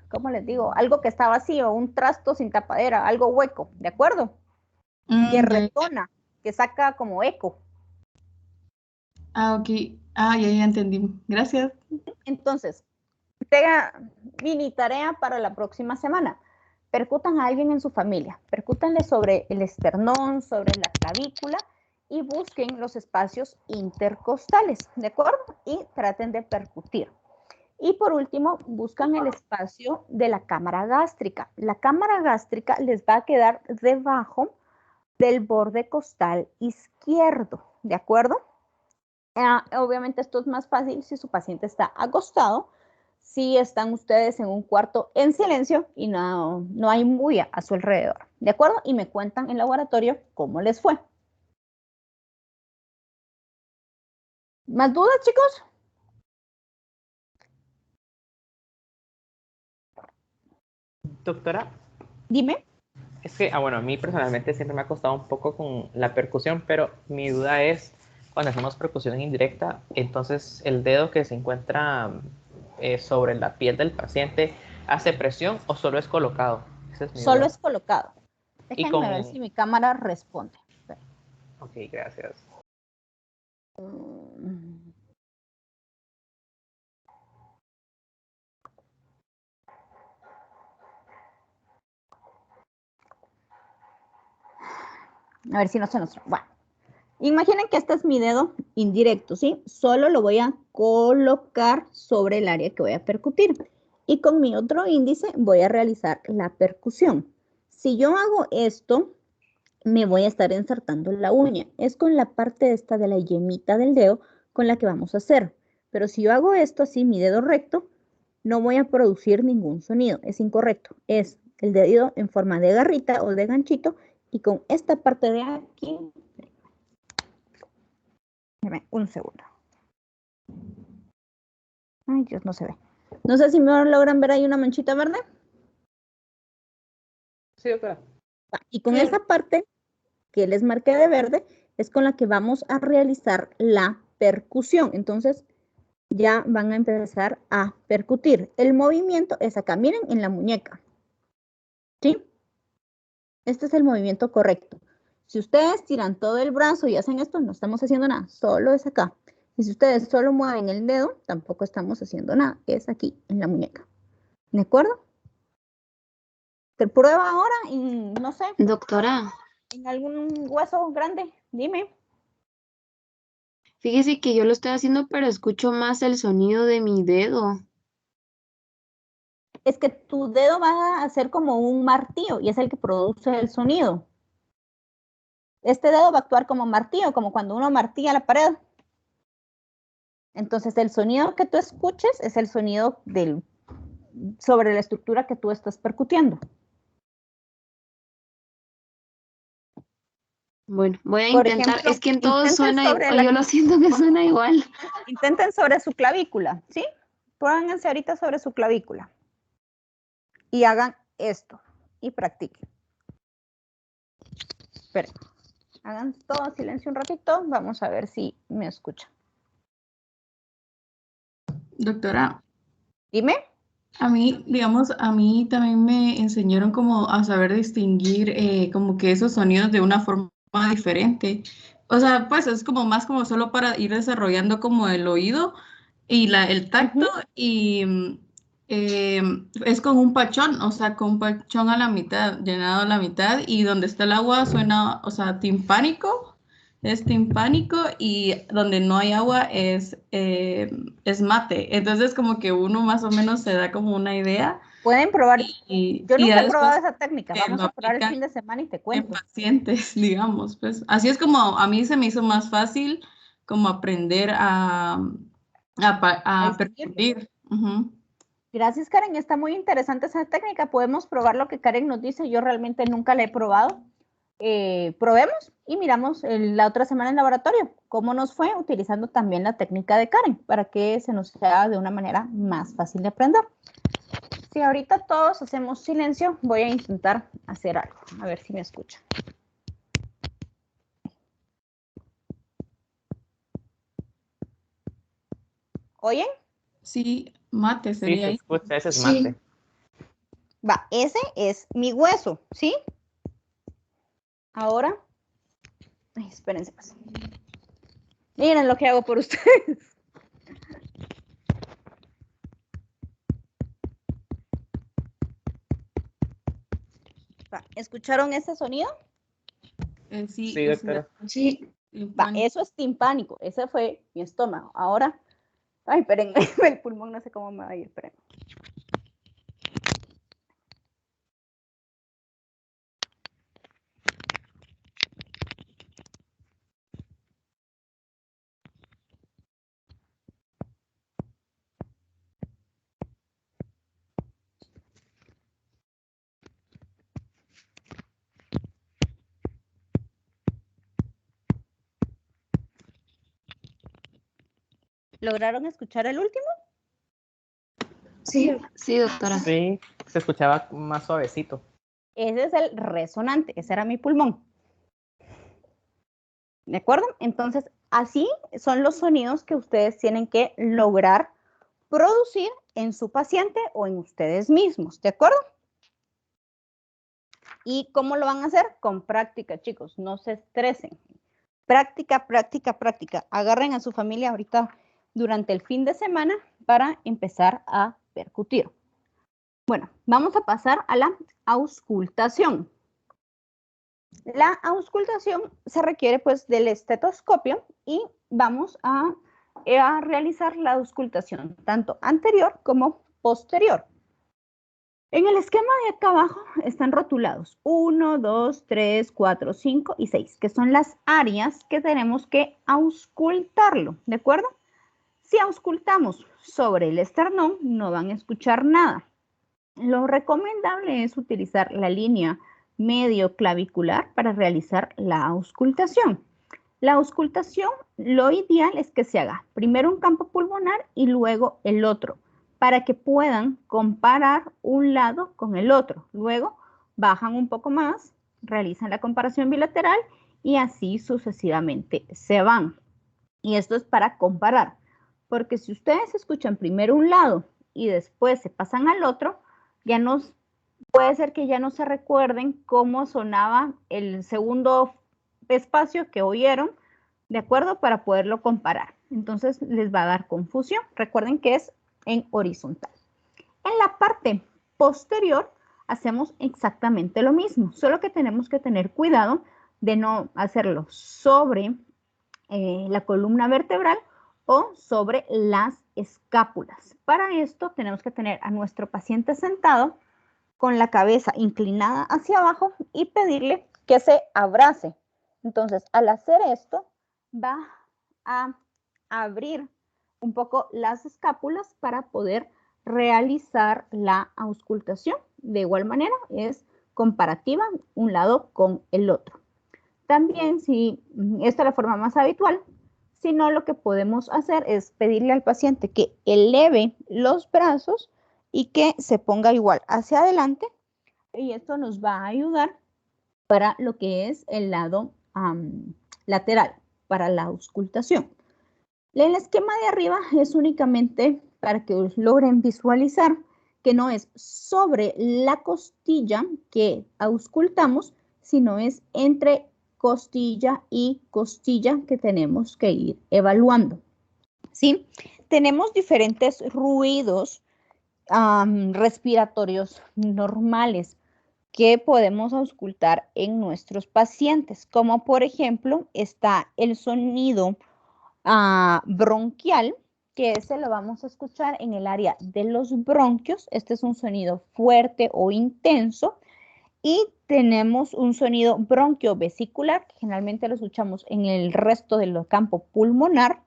[SPEAKER 1] ¿cómo les digo? Algo que está vacío, un trasto sin tapadera, algo hueco, ¿de acuerdo? Que
[SPEAKER 8] Ya.
[SPEAKER 1] retona, que saca como eco.
[SPEAKER 8] Ah, ok. Ah, ya entendí. Gracias.
[SPEAKER 1] Entonces, mini tarea para la próxima semana. Percutan a alguien en su familia, percútanle sobre el esternón, sobre la clavícula y busquen los espacios intercostales, ¿de acuerdo? Y traten de percutir. Y por último, buscan el espacio de la cámara gástrica. La cámara gástrica les va a quedar debajo del borde costal izquierdo, ¿de acuerdo? Obviamente esto es más fácil si su paciente está acostado, si están ustedes en un cuarto en silencio y no hay bulla a su alrededor, ¿de acuerdo? Y me cuentan en laboratorio cómo les fue. ¿Más dudas, chicos?
[SPEAKER 5] Doctora,
[SPEAKER 1] Dime.
[SPEAKER 5] es que, bueno, a mí personalmente siempre me ha costado un poco con la percusión, pero mi duda es, cuando hacemos percusión indirecta, entonces el dedo que se encuentra sobre la piel del paciente, ¿hace presión o solo es colocado? Esa es mi
[SPEAKER 1] Solo
[SPEAKER 5] duda.
[SPEAKER 1] es colocado.
[SPEAKER 5] Y
[SPEAKER 1] Déjenme ver si mi cámara responde.
[SPEAKER 5] Ok, gracias.
[SPEAKER 1] A ver si no se nos... Bueno, imaginen que este es mi dedo indirecto, ¿sí? Solo lo voy a colocar sobre el área que voy a percutir. Y con mi otro índice voy a realizar la percusión. Si yo hago esto, me voy a estar ensartando la uña. Es con la parte esta de la yemita del dedo con la que vamos a hacer. Pero si yo hago esto así, mi dedo recto, no voy a producir ningún sonido. Es incorrecto. Es el dedo en forma de garrita o de ganchito y con esta parte de aquí. Un segundo. Ay, Dios, no se ve. No sé si me logran ver ahí una manchita verde.
[SPEAKER 5] Sí, doctora.
[SPEAKER 1] Y con esa parte que les marqué de verde es con la que vamos a realizar la percusión. Entonces ya van a empezar a percutir. El movimiento es acá, miren, en la muñeca. ¿Sí? Este es el movimiento correcto. Si ustedes tiran todo el brazo y hacen esto, no estamos haciendo nada, solo es acá. Y si ustedes solo mueven el dedo, tampoco estamos haciendo nada, es aquí, en la muñeca. ¿De acuerdo? Te prueba ahora y no sé.
[SPEAKER 6] Doctora,
[SPEAKER 1] ¿En algún hueso grande? Dime.
[SPEAKER 6] fíjese que yo lo estoy haciendo, pero escucho más el sonido de mi dedo.
[SPEAKER 1] Es que tu dedo va a ser como un martillo y es el que produce el sonido. Este dedo va a actuar como martillo, como cuando uno martilla la pared. Entonces el sonido que tú escuches es el sonido sobre la estructura que tú estás percutiendo.
[SPEAKER 6] Bueno, voy a
[SPEAKER 1] Por
[SPEAKER 6] intentar.
[SPEAKER 1] ejemplo,
[SPEAKER 6] Es que en todo
[SPEAKER 1] intenten
[SPEAKER 6] suena,
[SPEAKER 1] sobre
[SPEAKER 6] o yo lo siento que suena igual.
[SPEAKER 1] intenten sobre su clavícula, ¿sí? Pónganse ahorita sobre su clavícula y hagan esto y practiquen. Esperen, hagan todo silencio un ratito, vamos a ver si me escuchan.
[SPEAKER 8] Doctora,
[SPEAKER 1] Dime.
[SPEAKER 8] a mí, digamos, a mí también me enseñaron como a saber distinguir como que esos sonidos de una forma diferente. O sea, pues es como más como solo para ir desarrollando como el oído y el tacto y es con un pachón, o sea, con un pachón a la mitad, llenado a la mitad y donde está el agua suena, o sea, timpánico, es timpánico y donde no hay agua es mate. Entonces como que uno más o menos se da como una idea.
[SPEAKER 1] Pueden probar. Yo
[SPEAKER 8] Y ya
[SPEAKER 1] nunca he probado
[SPEAKER 8] después
[SPEAKER 1] esa técnica. Vamos
[SPEAKER 8] lo
[SPEAKER 1] a probar el
[SPEAKER 8] aplican
[SPEAKER 1] fin de semana y te
[SPEAKER 8] en
[SPEAKER 1] cuento.
[SPEAKER 8] pacientes, digamos, pues así es como a mí se me hizo más fácil como aprender a
[SPEAKER 1] distinguir.
[SPEAKER 8] percibir. Ujú.
[SPEAKER 1] Gracias, Karen. Está muy interesante esa técnica. Podemos probar lo que Karen nos dice. Yo realmente nunca la he probado. probemos y miramos la otra semana en laboratorio cómo nos fue utilizando también la técnica de Karen para que se nos haga de una manera más fácil de aprender. Si ahorita todos hacemos silencio, voy a intentar hacer algo. A ver si me escuchan. ¿Oyen?
[SPEAKER 8] Sí, mate
[SPEAKER 5] Sí,
[SPEAKER 8] sería
[SPEAKER 5] se
[SPEAKER 8] ahí.
[SPEAKER 5] escucha, ese es
[SPEAKER 6] Sí.
[SPEAKER 5] mate.
[SPEAKER 1] Va, ese es mi hueso, ¿sí? Ahora, ay, espérense pues. Miren lo que hago por ustedes. Va, ¿escucharon ese sonido?
[SPEAKER 8] Sí,
[SPEAKER 5] Sí, doctora.
[SPEAKER 6] Sí.
[SPEAKER 1] Va, eso es timpánico, ese fue mi estómago. Ahora, ay, esperen, el pulmón no sé cómo me va a ir, esperen. ¿Lograron escuchar el último?
[SPEAKER 6] Sí, sí, doctora.
[SPEAKER 5] Sí, se escuchaba más suavecito.
[SPEAKER 1] Ese es el resonante, ese era mi pulmón. ¿De acuerdo? Entonces, así son los sonidos que ustedes tienen que lograr producir en su paciente o en ustedes mismos, ¿de acuerdo? ¿Y cómo lo van a hacer? Con práctica, chicos, no se estresen. Práctica, práctica, práctica. Agarren a su familia ahorita durante el fin de semana para empezar a percutir. Bueno, vamos a pasar a la auscultación. La auscultación se requiere pues del estetoscopio y vamos a realizar la auscultación tanto anterior como posterior. En el esquema de acá abajo están rotulados 1, 2, 3, 4, 5 y 6, que son las áreas que tenemos que auscultarlo, ¿de acuerdo? Si auscultamos sobre el esternón, no van a escuchar nada. Lo recomendable es utilizar la línea medio clavicular para realizar la auscultación. La auscultación, lo ideal es que se haga primero un campo pulmonar y luego el otro, para que puedan comparar un lado con el otro. Luego bajan un poco más, realizan la comparación bilateral y así sucesivamente se van. Y esto es para comparar, porque si ustedes escuchan primero un lado y después se pasan al otro, ya nos puede ser que ya no se recuerden cómo sonaba el segundo espacio que oyeron, ¿de acuerdo? Para poderlo comparar. Entonces les va a dar confusión. Recuerden que es en horizontal. En la parte posterior hacemos exactamente lo mismo, solo que tenemos que tener cuidado de no hacerlo sobre la columna vertebral o sobre las escápulas. Para esto tenemos que tener a nuestro paciente sentado con la cabeza inclinada hacia abajo y pedirle que se abrace. Entonces, al hacer esto, va a abrir un poco las escápulas para poder realizar la auscultación. De igual manera, es comparativa un lado con el otro. También, si esta es la forma más habitual, si no, lo que podemos hacer es pedirle al paciente que eleve los brazos y que se ponga igual hacia adelante, y esto nos va a ayudar para lo que es el lado lateral, para la auscultación. El esquema de arriba es únicamente para que logren visualizar que no es sobre la costilla que auscultamos, sino es entre costilla y costilla que tenemos que ir evaluando. ¿Sí? Tenemos diferentes ruidos respiratorios normales que podemos auscultar en nuestros pacientes, como por ejemplo está el sonido bronquial, que ese lo vamos a escuchar en el área de los bronquios. Este es un sonido fuerte o intenso. Y tenemos un sonido bronquiovesicular, que generalmente lo escuchamos en el resto del campo pulmonar.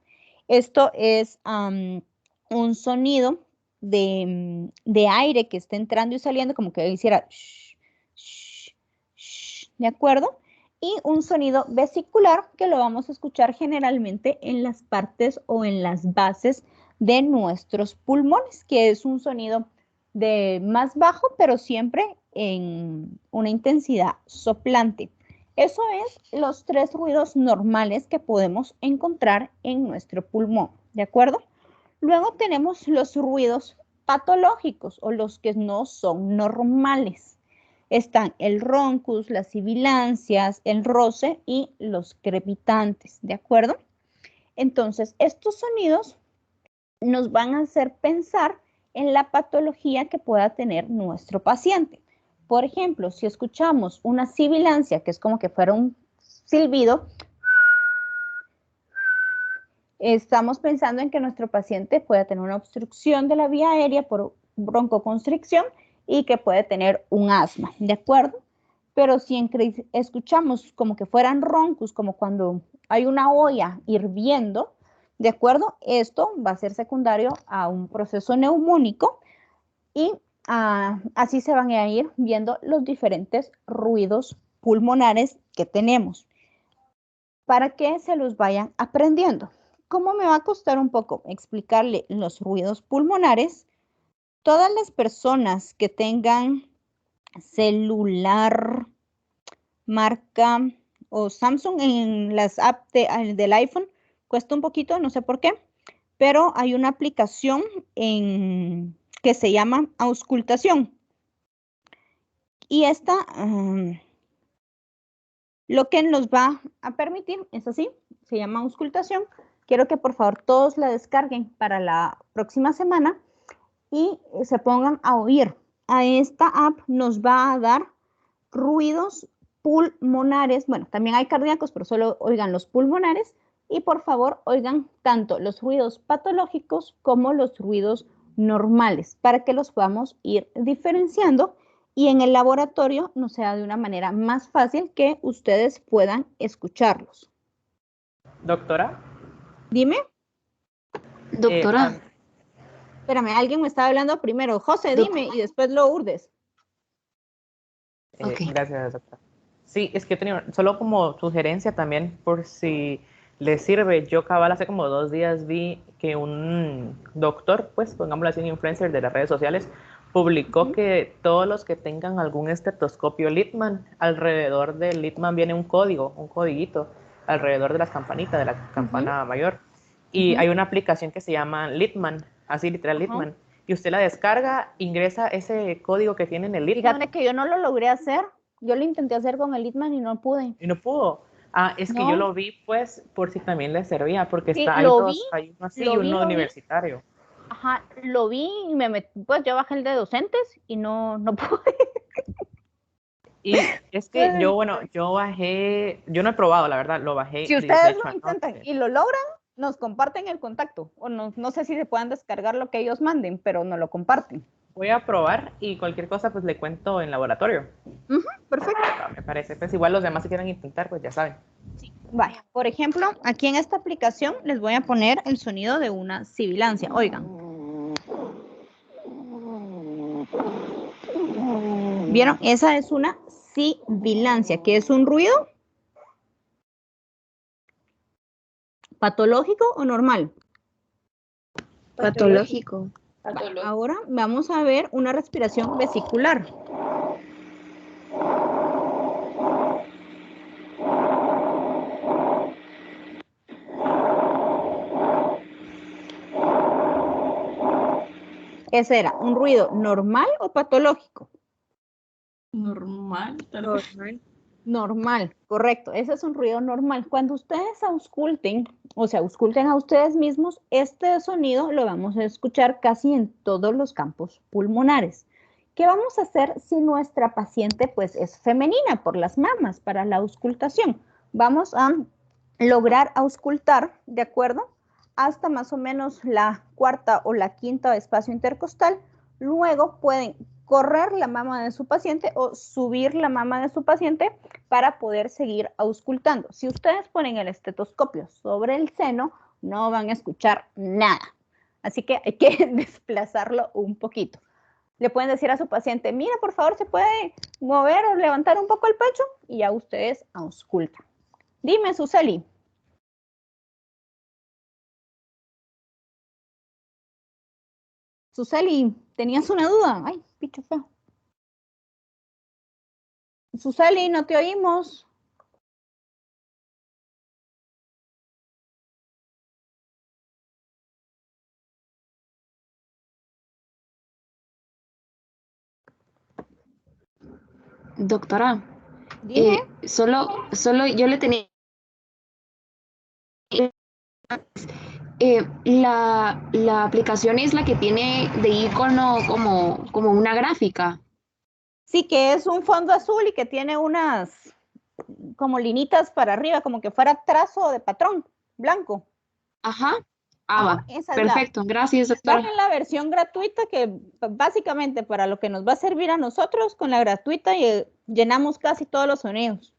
[SPEAKER 1] Esto es un sonido de aire que está entrando y saliendo, como que hiciera shh, shh, shh, ¿de acuerdo? y un sonido vesicular que lo vamos a escuchar generalmente en las partes o en las bases de nuestros pulmones, que es un sonido de más bajo, pero siempre en una intensidad soplante. Eso es los 3 ruidos normales que podemos encontrar en nuestro pulmón, ¿de acuerdo? Luego tenemos los ruidos patológicos o los que no son normales. Están el roncus, las sibilancias, el roce y los crepitantes, ¿de acuerdo? Entonces, estos sonidos nos van a hacer pensar en la patología que pueda tener nuestro paciente. Por ejemplo, si escuchamos una sibilancia, que es como que fuera un silbido, estamos pensando en que nuestro paciente pueda tener una obstrucción de la vía aérea por broncoconstricción y que puede tener un asma, ¿de acuerdo? Pero si escuchamos como que fueran roncos, como cuando hay una olla hirviendo, ¿de acuerdo? Esto va a ser secundario a un proceso neumónico y así se van a ir viendo los diferentes ruidos pulmonares que tenemos para que se los vayan aprendiendo. ¿Cómo me va a costar un poco explicarle los ruidos pulmonares? Todas las personas que tengan celular, marca o Samsung en las apps del iPhone, cuesta un poquito, no sé por qué, pero hay una aplicación que se llama auscultación. Y esta lo que nos va a permitir es así, se llama auscultación. Quiero que por favor todos la descarguen para la próxima semana y se pongan a oír. A esta app nos va a dar ruidos pulmonares. Bueno, también hay cardíacos, pero solo oigan los pulmonares. Y por favor, oigan tanto los ruidos patológicos como los ruidos normales para que los podamos ir diferenciando y en el laboratorio nos sea de una manera más fácil que ustedes puedan escucharlos.
[SPEAKER 5] Doctora.
[SPEAKER 1] Dime.
[SPEAKER 6] Doctora.
[SPEAKER 1] Espérame, alguien me estaba hablando primero. José, dime, y después lo urdes.
[SPEAKER 6] Ok.
[SPEAKER 5] Gracias, doctora. Sí, es que tenía solo como sugerencia también, por si les sirve. Yo cabal hace como 2 días vi que un doctor, pues pongámoslo así, un influencer de las redes sociales, publicó que todos los que tengan algún estetoscopio Littmann, alrededor del Littmann viene un código, un codiguito, alrededor de las campanitas, de la campana mayor. Y hay una aplicación que se llama Littmann, así literal Littmann. Y usted la descarga, ingresa ese código que tiene en el Littmann.
[SPEAKER 1] Fíjate que yo no lo logré hacer. Yo lo intenté hacer con el Littmann y no pude.
[SPEAKER 5] Y no pudo. Es que
[SPEAKER 1] No.
[SPEAKER 5] yo lo vi, pues, por si también le servía, porque
[SPEAKER 1] Sí,
[SPEAKER 5] está, hay dos, hay uno así y uno universitario.
[SPEAKER 1] Ajá, lo vi y me metí, pues yo bajé el de docentes y no pude.
[SPEAKER 5] Y es que yo, bueno, yo bajé, yo no he probado, la verdad, lo bajé.
[SPEAKER 1] Si
[SPEAKER 5] de
[SPEAKER 1] ustedes
[SPEAKER 5] hecho,
[SPEAKER 1] lo intentan
[SPEAKER 5] anoche.
[SPEAKER 1] y lo logran, nos comparten el contacto. O no sé si se puedan descargar lo que ellos manden, pero nos lo comparten.
[SPEAKER 5] Voy a probar y cualquier cosa, pues le cuento en laboratorio.
[SPEAKER 1] Perfecto.
[SPEAKER 5] Me parece. Pues igual los demás si quieren intentar, pues ya saben.
[SPEAKER 1] Sí. Vaya, por ejemplo, aquí en esta aplicación les voy a poner el sonido de una sibilancia. Oigan. ¿Vieron? Esa es una sibilancia, que es un ruido patológico o normal.
[SPEAKER 6] Patológico.
[SPEAKER 1] Ahora vamos a ver una respiración vesicular. ¿Ese era un ruido normal o patológico?
[SPEAKER 8] Normal, tal vez.
[SPEAKER 1] Normal, correcto. Ese es un ruido normal. Cuando ustedes ausculten, o sea, ausculten a ustedes mismos, este sonido lo vamos a escuchar casi en todos los campos pulmonares. ¿Qué vamos a hacer si nuestra paciente pues es femenina por las mamas para la auscultación? Vamos a lograr auscultar, ¿de acuerdo? Hasta más o menos la 4ª o la 5ª espacio intercostal. Luego pueden correr la mama de su paciente o subir la mama de su paciente para poder seguir auscultando. Si ustedes ponen el estetoscopio sobre el seno, no van a escuchar nada. Así que hay que desplazarlo un poquito. Le pueden decir a su paciente, mira, por favor, ¿se puede mover o levantar un poco el pecho? Y ya ustedes auscultan. Dime, Suseli. Suseli, ¿tenías una duda? Ay, picho feo. Suseli, no te oímos.
[SPEAKER 6] Doctora,
[SPEAKER 1] Dime.
[SPEAKER 6] solo yo le tenía la aplicación es la que tiene de icono como una gráfica.
[SPEAKER 1] Sí, que es un fondo azul y que tiene unas como linitas para arriba, como que fuera trazo de patrón blanco.
[SPEAKER 6] Ajá.
[SPEAKER 1] Ajá,
[SPEAKER 6] Va.
[SPEAKER 1] esa es
[SPEAKER 6] Perfecto. Gracias, doctora.
[SPEAKER 1] bajen la versión gratuita que básicamente para lo que nos va a servir a nosotros con la gratuita llenamos casi todos los sonidos.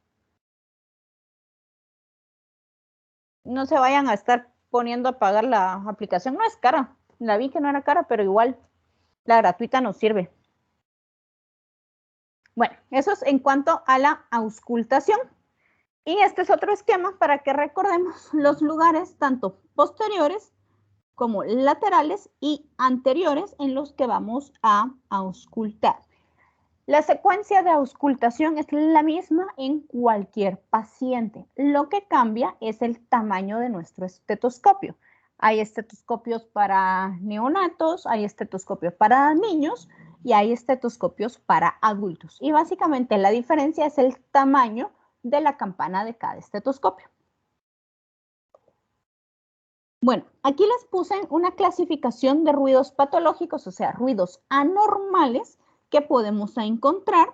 [SPEAKER 1] No se vayan a estar poniendo a pagar la aplicación, no es cara. La vi que no era cara, pero igual la gratuita nos sirve. Bueno, eso es en cuanto a la auscultación. Y este es otro esquema para que recordemos los lugares tanto posteriores como laterales y anteriores en los que vamos a auscultar. La secuencia de auscultación es la misma en cualquier paciente. Lo que cambia es el tamaño de nuestro estetoscopio. Hay estetoscopios para neonatos, hay estetoscopios para niños y hay estetoscopios para adultos. Y básicamente la diferencia es el tamaño de la campana de cada estetoscopio. Bueno, aquí les puse una clasificación de ruidos patológicos, o sea, ruidos anormales que podemos encontrar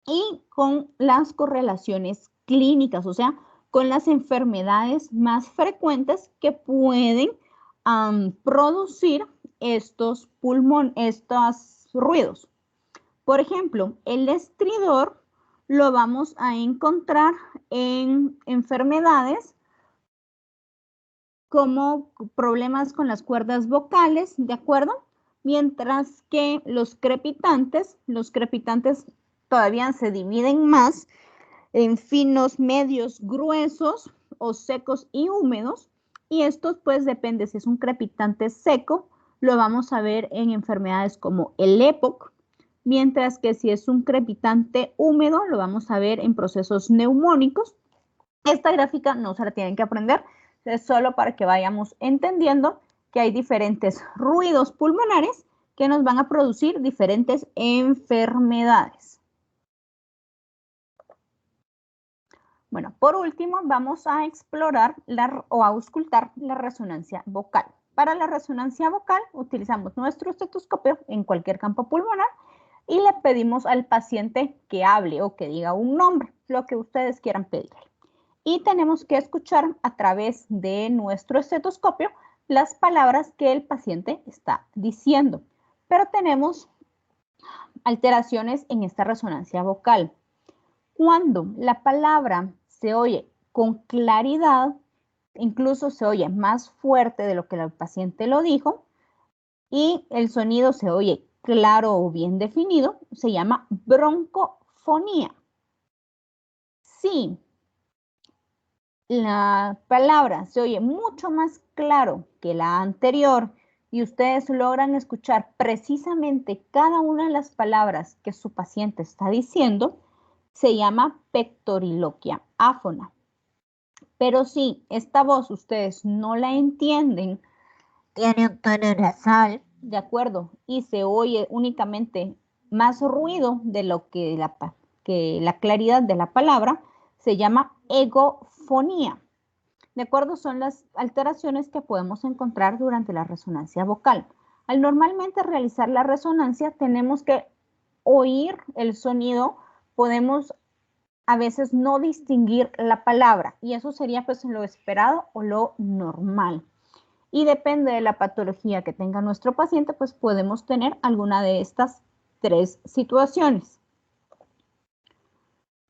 [SPEAKER 1] y con las correlaciones clínicas, o sea, con las enfermedades más frecuentes que pueden producir estos ruidos. Por ejemplo, el estridor lo vamos a encontrar en enfermedades como problemas con las cuerdas vocales, ¿de acuerdo? Mientras que los crepitantes todavía se dividen más en finos, medios, gruesos o secos y húmedos. Y estos pues depende si es un crepitante seco, lo vamos a ver en enfermedades como el EPOC, mientras que si es un crepitante húmedo, lo vamos a ver en procesos neumónicos. Esta gráfica no se la tienen que aprender, es solo para que vayamos entendiendo que hay diferentes ruidos pulmonares que nos van a producir diferentes enfermedades. Bueno, por último vamos a explorar o a auscultar la resonancia vocal. Para la resonancia vocal utilizamos nuestro estetoscopio en cualquier campo pulmonar y le pedimos al paciente que hable o que diga un nombre, lo que ustedes quieran pedir. Y tenemos que escuchar a través de nuestro estetoscopio las palabras que el paciente está diciendo. Pero tenemos alteraciones en esta resonancia vocal. Cuando la palabra se oye con claridad, incluso se oye más fuerte de lo que el paciente lo dijo, y el sonido se oye claro o bien definido, se llama broncofonía. Sí. La palabra se oye mucho más claro que la anterior y ustedes logran escuchar precisamente cada una de las palabras que su paciente está diciendo, se llama pectoriloquia áfona. Pero si esta voz ustedes no la entienden, tiene un tono nasal, ¿de acuerdo? Y se oye únicamente más ruido de lo que la claridad de la palabra, se llama egofonía. ¿De acuerdo? Son las alteraciones que podemos encontrar durante la resonancia vocal. Al normalmente realizar la resonancia tenemos que oír el sonido, podemos a veces no distinguir la palabra y eso sería pues lo esperado o lo normal. Y depende de la patología que tenga nuestro paciente, pues podemos tener alguna de estas tres situaciones.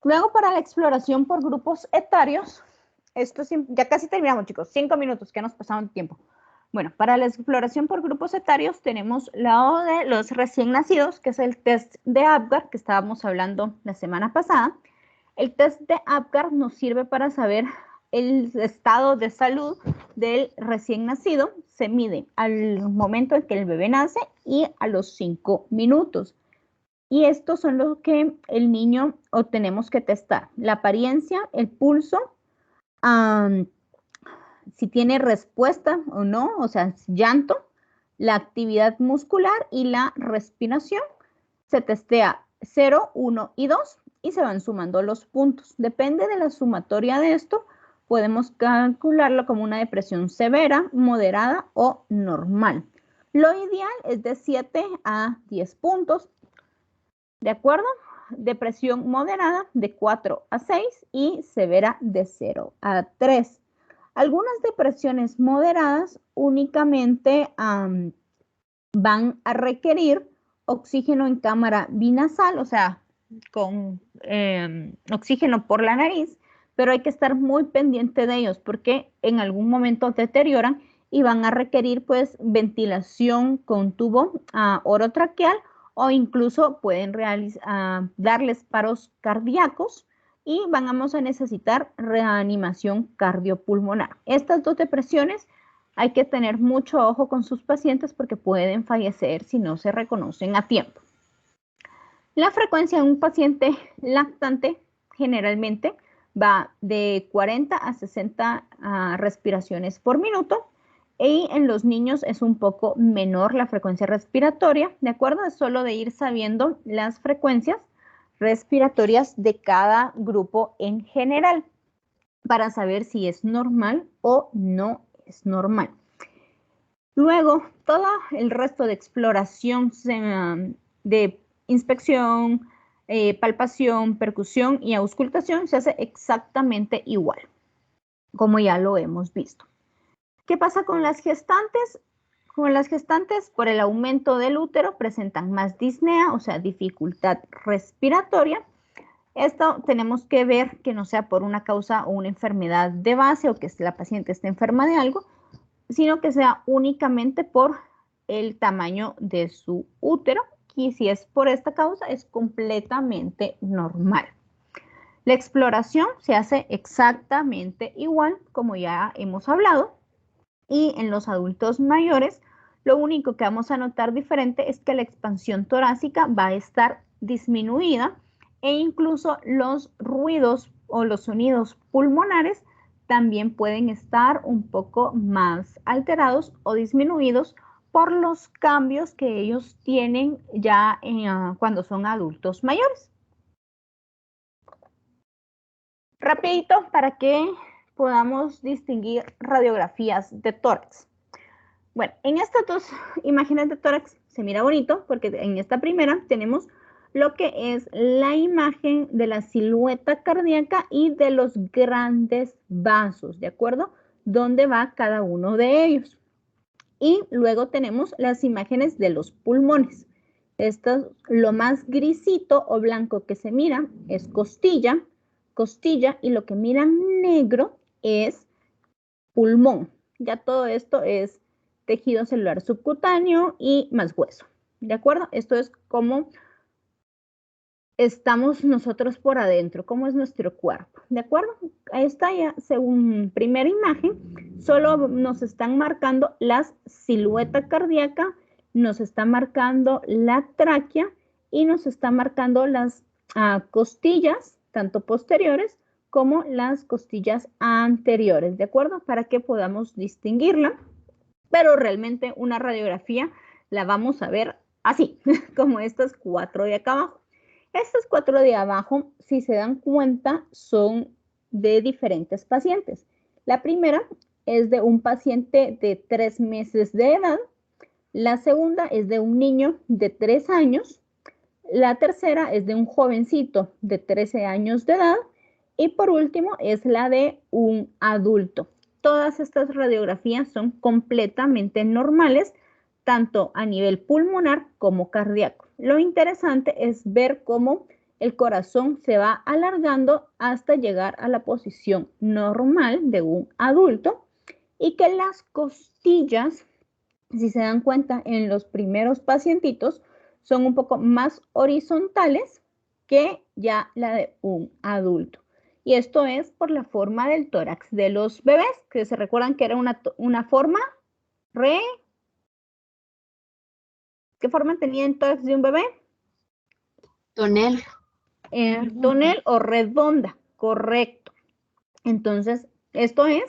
[SPEAKER 1] Luego, para la exploración por grupos etarios, esto ya casi terminamos, chicos, 5 minutos que nos pasaron de tiempo. Bueno, para la exploración por grupos etarios tenemos lado de los recién nacidos, que es el test de Apgar, que estábamos hablando la semana pasada. El test de Apgar nos sirve para saber el estado de salud del recién nacido. Se mide al momento en que el bebé nace y a los 5 minutos. Y estos son los que el niño o tenemos que testar. La apariencia, el pulso, si tiene respuesta o no, o sea, llanto, la actividad muscular y la respiración. Se testea 0, 1 y 2 y se van sumando los puntos. Depende de la sumatoria de esto, podemos calcularlo como una depresión severa, moderada o normal. Lo ideal es de 7 a 10 puntos, ¿de acuerdo? Depresión moderada de 4 a 6 y severa de 0 a 3. Algunas depresiones moderadas únicamente van a requerir oxígeno en cámara binasal, o sea, con oxígeno por la nariz, pero hay que estar muy pendiente de ellos porque en algún momento deterioran y van a requerir pues ventilación con tubo orotraqueal o incluso pueden darles paros cardíacos y vamos a necesitar reanimación cardiopulmonar. Estas dos depresiones hay que tener mucho ojo con sus pacientes porque pueden fallecer si no se reconocen a tiempo. La frecuencia de un paciente lactante generalmente va de 40 a 60 respiraciones por minuto y en los niños es un poco menor la frecuencia respiratoria, ¿de acuerdo? Es solo de ir sabiendo las frecuencias respiratorias de cada grupo en general para saber si es normal o no es normal. Luego, todo el resto de exploración de inspección, palpación, percusión y auscultación se hace exactamente igual, como ya lo hemos visto. ¿Qué pasa con las gestantes? Con las gestantes, por el aumento del útero, presentan más disnea, o sea, dificultad respiratoria. Esto tenemos que ver que no sea por una causa o una enfermedad de base o que la paciente esté enferma de algo, sino que sea únicamente por el tamaño de su útero. Y si es por esta causa, es completamente normal. La exploración se hace exactamente igual, como ya hemos hablado. Y en los adultos mayores, lo único que vamos a notar diferente es que la expansión torácica va a estar disminuida e incluso los ruidos o los sonidos pulmonares también pueden estar un poco más alterados o disminuidos por los cambios que ellos tienen ya cuando son adultos mayores. Rapidito para que podamos distinguir radiografías de tórax. Bueno, en estas dos imágenes de tórax se mira bonito porque en esta primera tenemos lo que es la imagen de la silueta cardíaca y de los grandes vasos, ¿de acuerdo? ¿Dónde va cada uno de ellos? Y luego tenemos las imágenes de los pulmones. Esto, lo más grisito o blanco que se mira es costilla, y lo que miran negro es pulmón. Ya todo esto es tejido celular subcutáneo y más hueso, ¿de acuerdo? Esto es como estamos nosotros por adentro, cómo es nuestro cuerpo, ¿de acuerdo? Ahí está ya, según primera imagen, solo nos están marcando la silueta cardíaca, nos está marcando la tráquea y nos está marcando las costillas, tanto posteriores como las costillas anteriores, ¿de acuerdo? Para que podamos distinguirla, pero realmente una radiografía la vamos a ver así, como estas 4 de acá abajo. Estas 4 de abajo, si se dan cuenta, son de diferentes pacientes. La primera es de un paciente de 3 meses de edad. La segunda es de un niño de 3 años. La tercera es de un jovencito de 13 años de edad. Y por último es la de un adulto. Todas estas radiografías son completamente normales, tanto a nivel pulmonar como cardíaco. Lo interesante es ver cómo el corazón se va alargando hasta llegar a la posición normal de un adulto y que las costillas, si se dan cuenta, en los primeros pacientitos son un poco más horizontales que ya la de un adulto. Y esto es por la forma del tórax de los bebés, que se recuerdan que era una forma ¿Qué forma tenía el tórax de un bebé?
[SPEAKER 6] Tonel.
[SPEAKER 1] Tonel o redonda, correcto. Entonces, esto es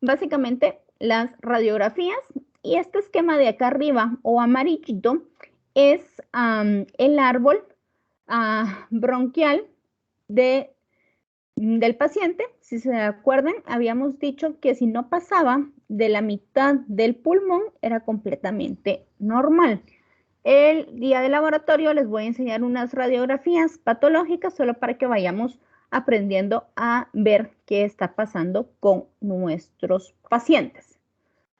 [SPEAKER 1] básicamente las radiografías y este esquema de acá arriba o amarillito es el árbol bronquial del paciente. Si se acuerdan, habíamos dicho que si no pasaba de la mitad del pulmón era completamente normal. El día de laboratorio les voy a enseñar unas radiografías patológicas solo para que vayamos aprendiendo a ver qué está pasando con nuestros pacientes.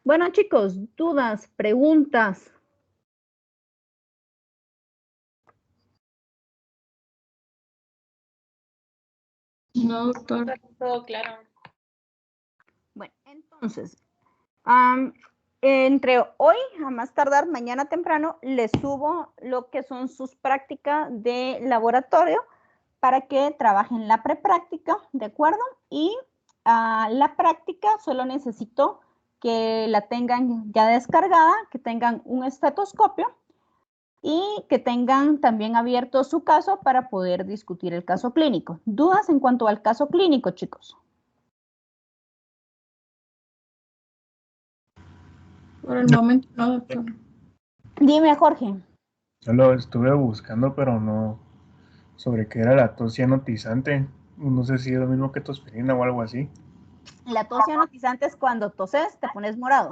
[SPEAKER 1] Bueno, chicos, dudas, preguntas.
[SPEAKER 8] No, doctor.
[SPEAKER 2] Todo claro.
[SPEAKER 1] Bueno, entonces, entre hoy a más tardar mañana temprano les subo lo que son sus prácticas de laboratorio para que trabajen la prepráctica, ¿de acuerdo? Y la práctica solo necesito que la tengan ya descargada, que tengan un estetoscopio y que tengan también abierto su caso para poder discutir el caso clínico. ¿Dudas en cuanto al caso clínico, chicos?
[SPEAKER 8] Por el momento no, doctor.
[SPEAKER 1] Dime, Jorge.
[SPEAKER 11] Yo lo estuve buscando, pero no sobre qué era la tos cianotizante. No sé si es lo mismo que tosferina o algo así.
[SPEAKER 1] La tos cianotizante es cuando toses, te pones morado.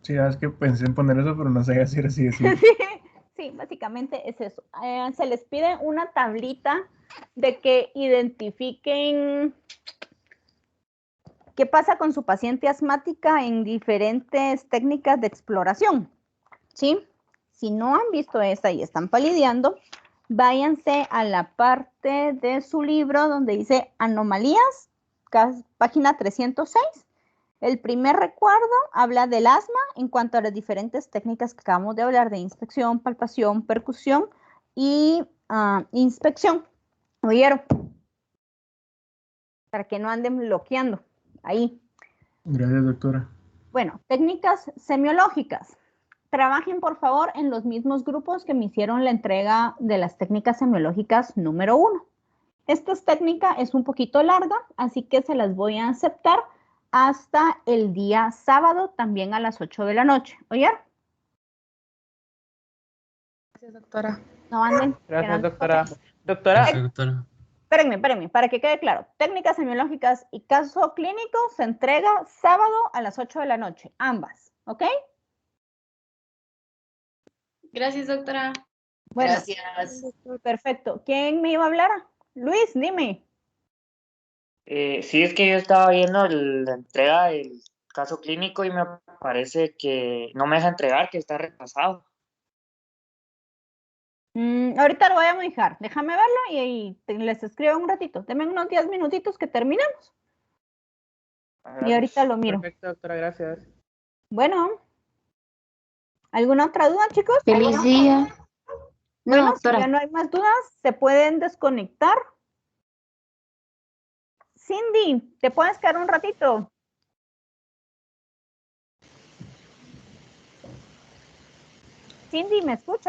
[SPEAKER 11] Sí, es que pensé en poner eso, pero no sabía si era así.
[SPEAKER 1] Sí, básicamente es eso. Se les pide una tablita de que identifiquen qué pasa con su paciente asmática en diferentes técnicas de exploración, ¿sí? Si no han visto esa y están palideando, váyanse a la parte de su libro donde dice anomalías, página 306. El primer recuerdo habla del asma en cuanto a las diferentes técnicas que acabamos de hablar de inspección, palpación, percusión y inspección. ¿Oyeron? Para que no anden bloqueando ahí.
[SPEAKER 11] Gracias, doctora.
[SPEAKER 1] Bueno, técnicas semiológicas. Trabajen, por favor, en los mismos grupos que me hicieron la entrega de las técnicas semiológicas número 1. Esta técnica es un poquito larga, así que se las voy a aceptar hasta el día sábado, también a las 8 de la noche. ¿Oyeron?
[SPEAKER 2] Gracias, doctora.
[SPEAKER 1] No anden.
[SPEAKER 5] Gracias, doctora. Doctora.
[SPEAKER 10] Gracias, doctora.
[SPEAKER 1] Espérenme, para que quede claro. Técnicas semiológicas y caso clínico se entrega sábado a las 8 de la noche, ambas, ¿ok?
[SPEAKER 2] Gracias, doctora.
[SPEAKER 1] Bueno,
[SPEAKER 4] Gracias.
[SPEAKER 1] perfecto. ¿Quién me iba a hablar? Luis, dime.
[SPEAKER 12] Sí, es que yo estaba viendo la entrega del caso clínico y me parece que no me deja entregar, que está retrasado.
[SPEAKER 1] Ahorita lo voy a modificar. Déjame verlo y les escribo un ratito. Denme unos 10 minutitos que terminemos. Y ahorita lo miro.
[SPEAKER 5] Perfecto, doctora, gracias.
[SPEAKER 1] Bueno. ¿Alguna otra duda, chicos?
[SPEAKER 6] Feliz día. No,
[SPEAKER 1] Bueno, si
[SPEAKER 6] doctora.
[SPEAKER 1] ya no hay más dudas, se pueden desconectar. Cindy, ¿te puedes quedar un ratito? Cindy, ¿me escuchas?